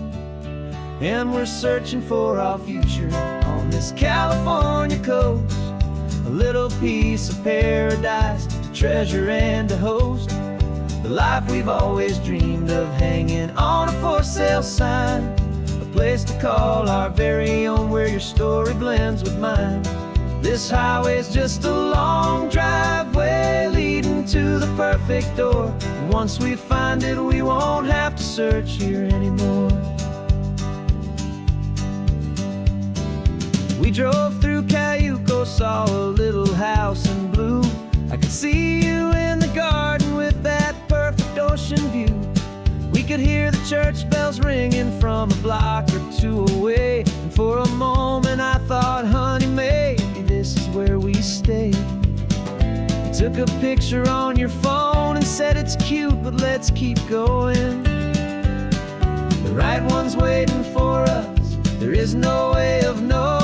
Speaker 3: And we're searching for our future on this California coast, a little piece of paradise to treasure and to host, the life we've always dreamed of hanging on a for sale sign, a place to call our very own where your story blends with mine. This highway's just a long driveway leading to the perfect door. And once we find it, we won't have to search here anymore. We drove through Cayuco, saw a little house in blue. I could see you in the garden with that perfect ocean view. We could hear the church bells ringing from a block or two away. And for a moment I thought, honey, maybe this is where we stay. You took a picture on your phone and said it's cute, but let's keep going. The right one's waiting for us, there is no way of knowing,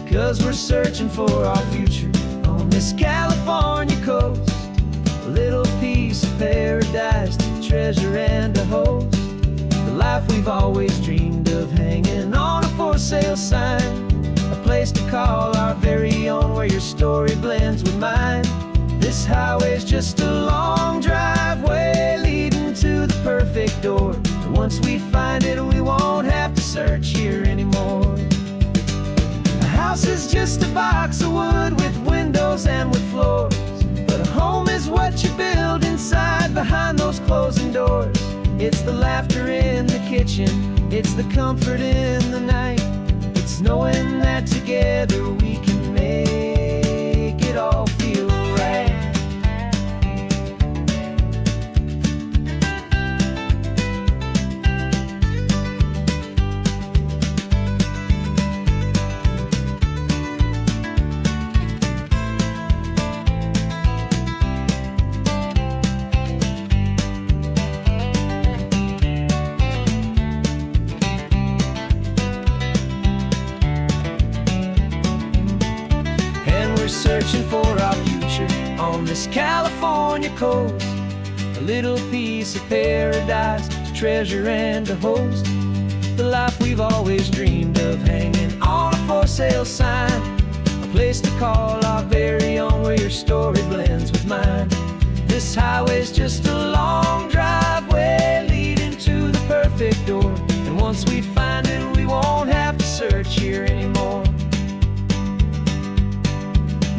Speaker 3: 'cause we're searching for our future on this California coast, a little piece of paradise to treasure and to host, the life we've always dreamed of hanging on a for sale sign, a place to call our very own where your story blends with mine. This highway's just a long driveway leading to the perfect door. And once we find it, we won't have to search here anymore. A house is just a box of wood with windows and with floors, but a home is what you build inside behind those closing doors. It's the laughter in the kitchen, it's the comfort in the night. It's knowing that together we can make it all feel right. Searching for our future on this California coast, a little piece of paradise to treasure and to host, the life we've always dreamed of, hanging on a for sale sign, a place to call our very own, where your story blends with mine. This highway's just a long driveway leading to the perfect door, and once we find it we won't have to search here anymore.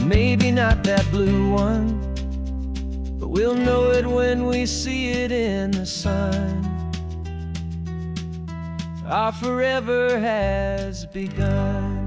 Speaker 3: Maybe not that blue one, but we'll know it when we see it in the sun. Our forever has begun.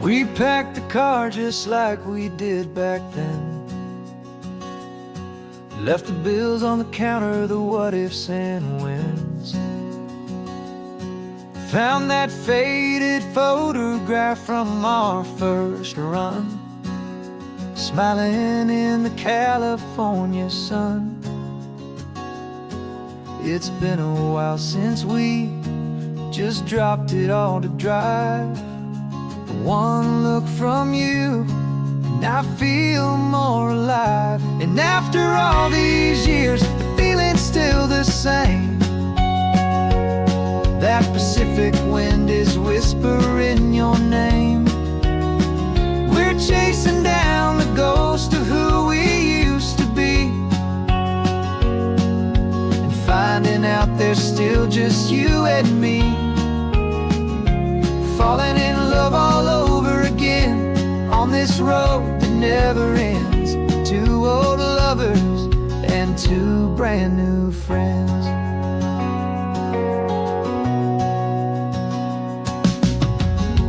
Speaker 3: We packed the car just like we did back then, left the bills on the counter, the what ifs and whens. Found that faded photograph from our first run, smiling in the California sun. It's been a while since we just dropped it all to drive. One look from you and I feel more alive. And after all these years, the feeling's still the same. That Pacific wind is whispering your name. We're chasing down the ghost of who we used to be, and finding out there's still just you and me. Falling in love all over again on this road that never ends. Two old lovers and two brand new friends.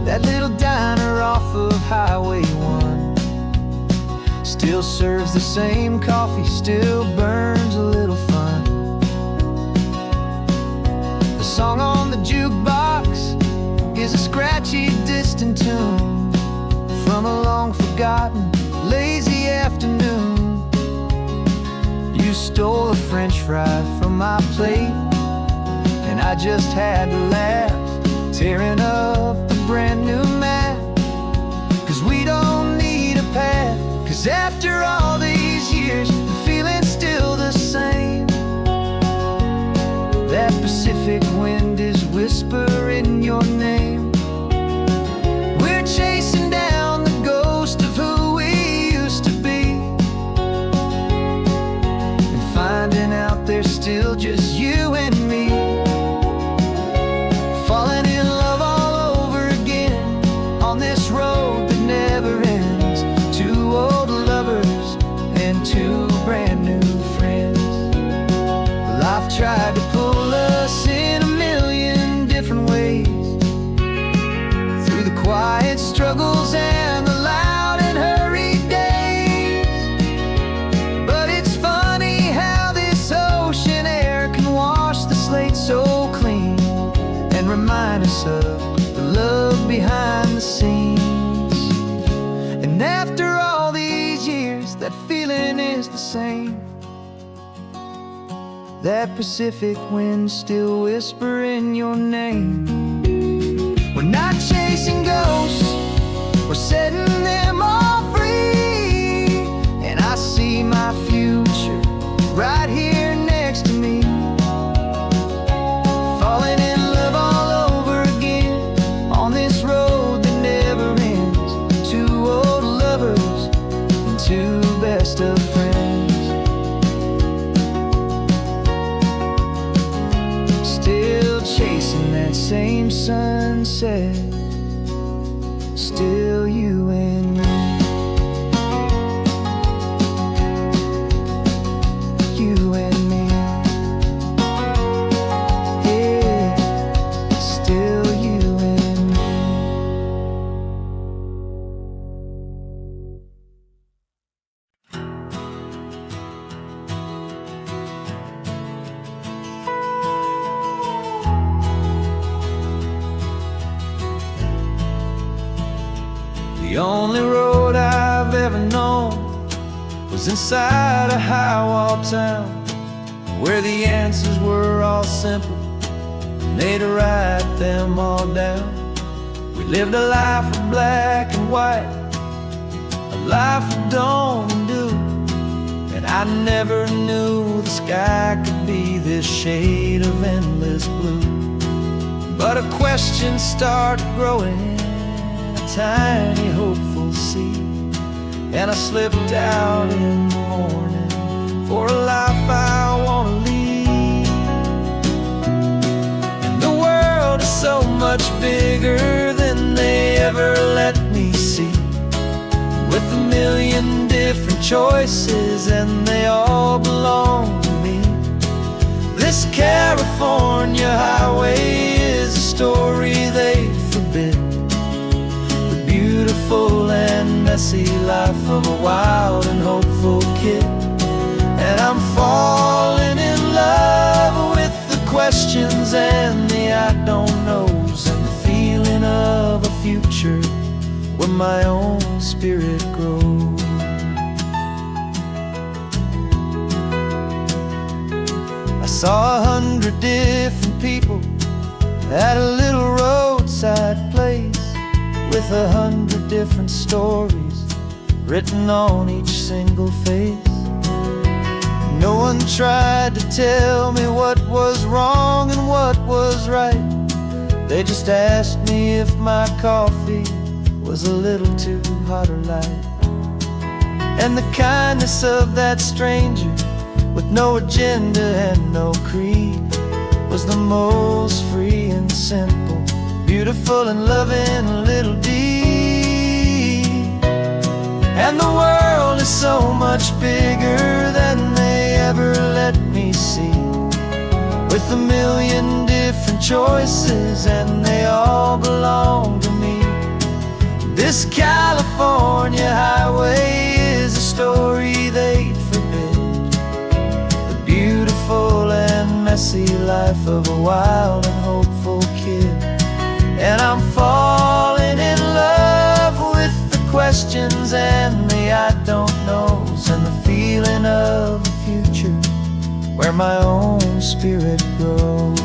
Speaker 3: That little diner off of Highway 1 still serves the same coffee, still burns a little fun. The song on the jukebox is a scratchy, distant tune from a long forgotten, lazy afternoon. You stole a French fry from my plate, and I just had to laugh, tearing up the brand new map. Cause we don't need a path, cause after all these years, the feeling's still the same. That Pacific wind is whispering your name. We're chasing down the ghost of who we used to be, and finding out there's still just you and me. Falling in love all over again on this road that never ends. Two old lovers and two brand new friends. Life tried to pull us in a million different ways, through the quiet struggles and the loud and hurried days. But it's funny how this ocean air can wash the slate so clean, and remind us of the love behind the scenes. And after all these years, that feeling is the same. That Pacific wind still whispering your name. We're not chasing ghosts, we're setting them all free. And I see my future right here next to me. Falling in love all over again on this road that never ends. Two old lovers and two best
Speaker 1: sunset, still you and me. You and me. Yeah, still you and me. The only road I've ever known was inside a high-wall town, where the answers were all simple, and they'd write them all down. We lived a life of black and white, a life of dawn and dew, and I never knew the sky could be this shade of endless blue. But a question started growing, a tiny hopeful seed, and I slipped out in the morning for a life I want to lead. And the world is so much bigger than they ever let me see, with a million different choices and they all belong to me. This California highway is a story they forbid, the beautiful and messy life of a wild and hopeful kid. And I'm falling in love with the questions and the I don't knows, and the feeling of a future where my own spirit grows. I saw 100 different people at a little roadside place, with 100 different stories written on each single face. No one tried to tell me what was wrong and what was right. They just asked me if my coffee was a little too hot or light. And the kindness of that stranger, with no agenda and no creed, was the most free and simple, beautiful and loving little deed. And the world is so much bigger than they ever let me see, with a million different choices and they all belong to me. This California highway is a story they'd forbid, the beautiful and messy life of a wild and hopeful kid. And I'm falling in love with the questions and the I don't knows, and the feeling of a future where my own spirit grows.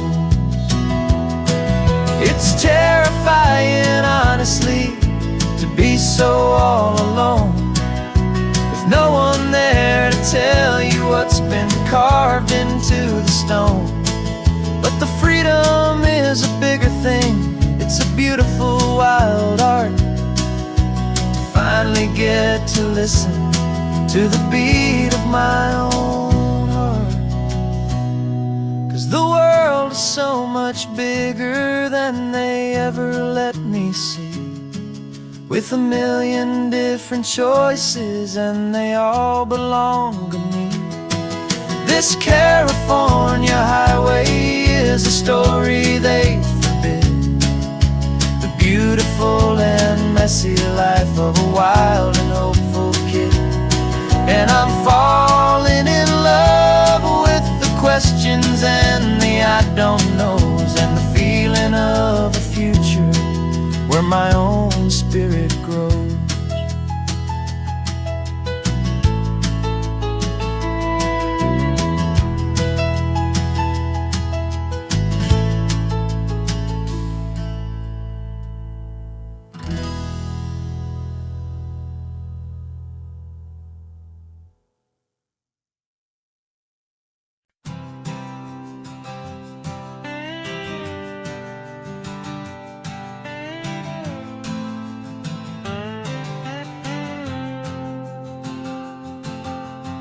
Speaker 1: It's terrifying, honestly, to be so all alone, with no one there to tell you what's been carved into the stone. But the freedom is a bigger thing, it's a beautiful wild art, to finally get to listen to the beat of my own heart. 'Cause the world is so much bigger than they ever let me see, with a million different choices and they all belong to me. This California highway is a story they forbid, the beautiful and messy life of a wild and hopeful kid. And I'm falling in love with the questions and the I don't knows, and the feeling of a future where my own spirit grows.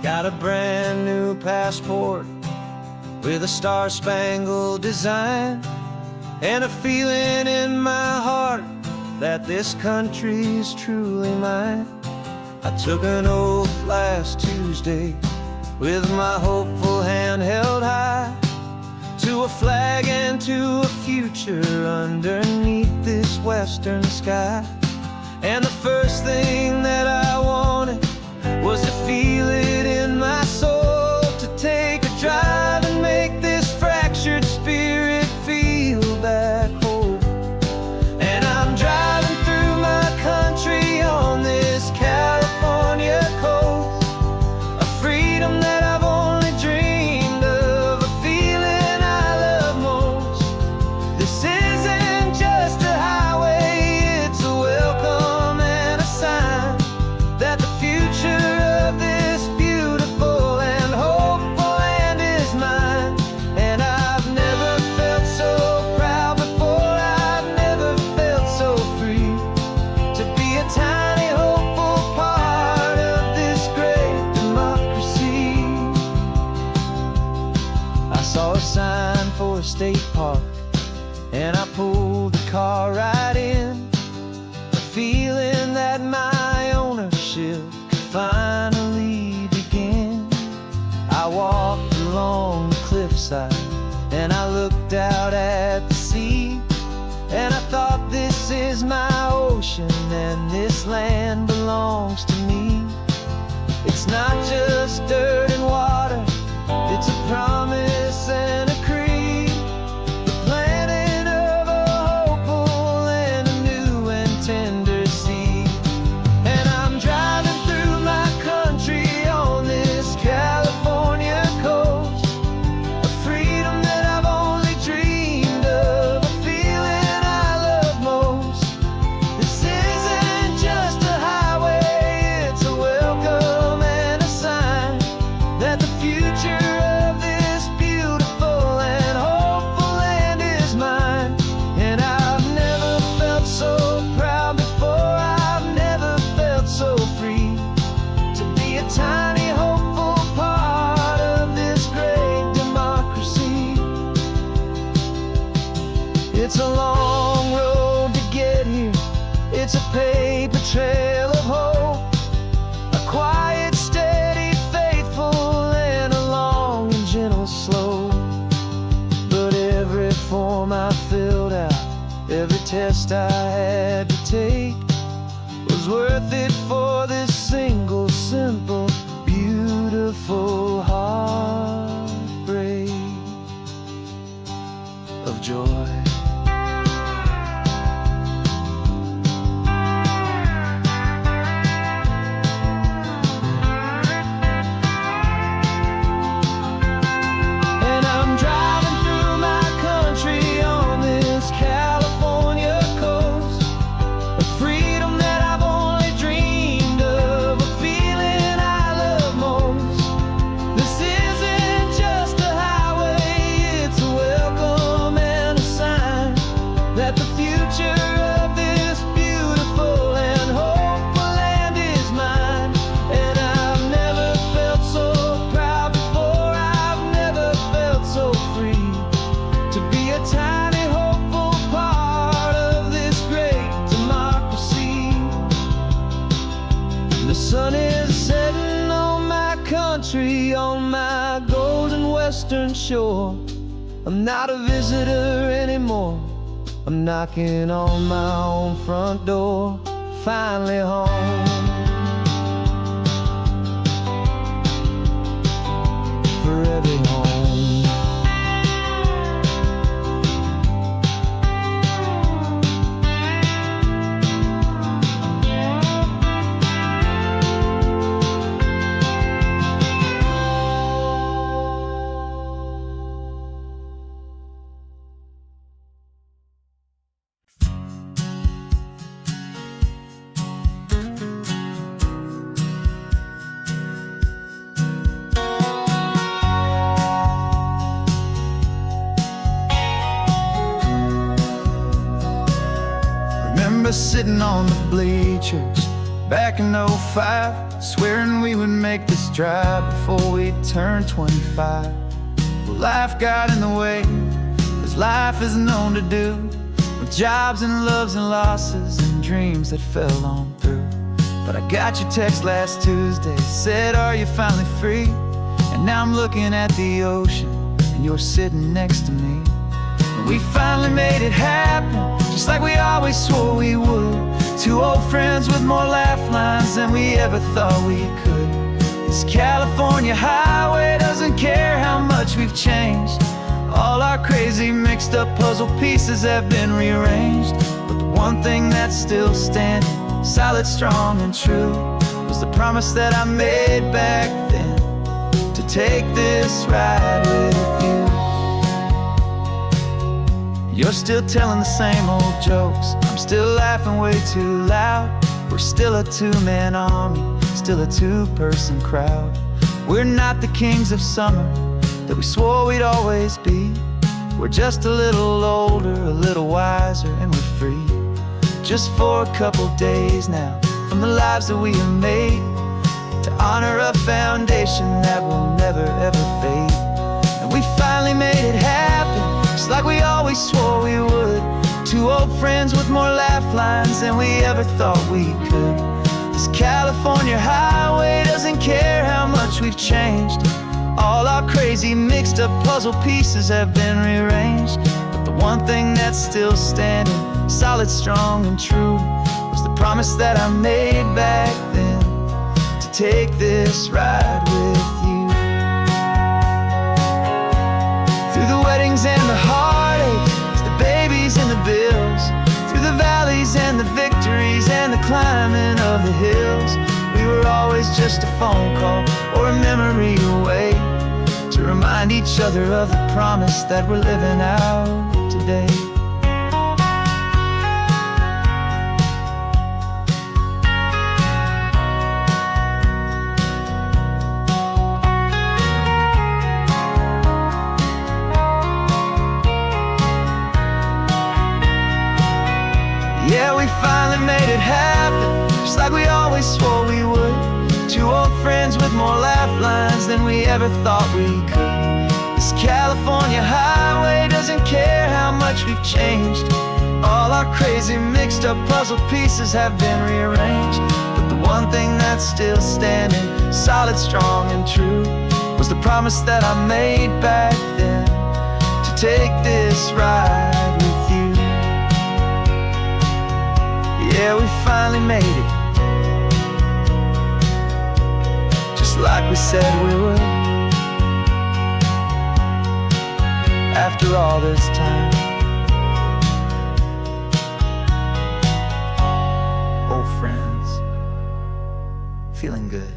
Speaker 1: Got a brand new passport with a star-spangled design,
Speaker 3: and a feeling in my heart that this country's truly mine. I took an oath last Tuesday with my hopeful hand held high, to a flag and to a future underneath this western sky. And the first thing that I wanted was to feel it in my soul, to take a drive and make this fractured spirit feel back home. And I'm driving through my country on this California coast, a freedom that I've only dreamed of, a feeling I love most. This isn't just a highway, it's a welcome and a sign that the future of this beautiful and hopeful land is mine. And I've never felt so proud before, I've never felt so free, to be a tiny hopeful part of this great democracy. I saw a sign for a state park, and I pulled the car right in, a feeling that my ownership could finally begin. I walked along the cliffside and I looked out at the sea, and I thought, this is my ocean and this land belongs to me. It's not just dirt and water, it's a promise and a creed, the planting of a hopeful and a new and tender seed. And I'm driving through my country on this California coast, a freedom that I've only dreamed of, a feeling I love most. This isn't just a highway, it's a welcome and a sign that the future of this beautiful and hopeful land is mine. And I've never felt so proud before, I've never felt so free, to be a tiny hopeful part of this great democracy. It's a long road to get here, it's a paper trail of hope, a quiet, steady, faithful, and a long and gentle slope. But every form I filled out, every test I had to take, was worth it for this single, simple, beautiful heartbreak of joy. And I'm driving through my country on this California coast, a freedom that I've only dreamed of, a feeling I love most. This isn't just a highway, it's a welcome and a sign that the future of this beautiful and hopeful land is mine. And I've never felt so proud before, I've never felt so free, to be a tiny hopeful part of this great democracy. The sun is setting on my country, on my golden western shore. I'm not a visitor anymore, I'm knocking on my own front door, finally home. Forever home.
Speaker 1: Remember sitting on the bleachers back in '05, swearing we would make this drive before we turned 25. Well, life got in the way, as
Speaker 3: life is known to do, with jobs and loves and losses and dreams that fell on through. But I got your text last Tuesday, said, are you finally free? And now I'm looking at the ocean, and you're sitting next to me. And we finally made it happen, just like we always swore we would. Two old friends with more laugh lines than we ever thought we could. This California highway doesn't care how much we've changed. All our crazy mixed up puzzle pieces have been rearranged. But the one thing that's still standing, solid, strong, and true, was the promise that I made back then, to take this ride with you. You're still telling the same old jokes, I'm still laughing way too loud. We're still a two-man army, still a two-person crowd. We're not the kings of summer that we swore we'd always be. We're just a little older, a little wiser, and we're free. Just for a couple days now, from the lives that we have made, to honor a foundation that will never ever fade. And we finally made it happen, just like we always swore we would. Two old friends with more laugh lines than we ever thought we could. This California highway doesn't care how much we've changed. All our crazy mixed up puzzle pieces have been rearranged. But the one thing that's still standing, solid, strong, and true, was the promise that I made back then, to take this ride with you. Through the weddings and the heartaches, the babies and the bills, through the valleys and the victories and the climbing of the hills, we were always just a phone call or a memory away, to remind each other of the promise that we're living out today. Yeah, we finally made it happen, just like we always swore we would. Two old friends with more laugh lines than we ever thought we could. This California highway doesn't care how much we've changed. All our crazy mixed up puzzle pieces have been rearranged. But the one thing that's still standing, solid, strong, and true, was the promise that I made back then, to take this ride with you. Yeah, we finally made it, just like we said we would. After all this time, old friends, feeling good.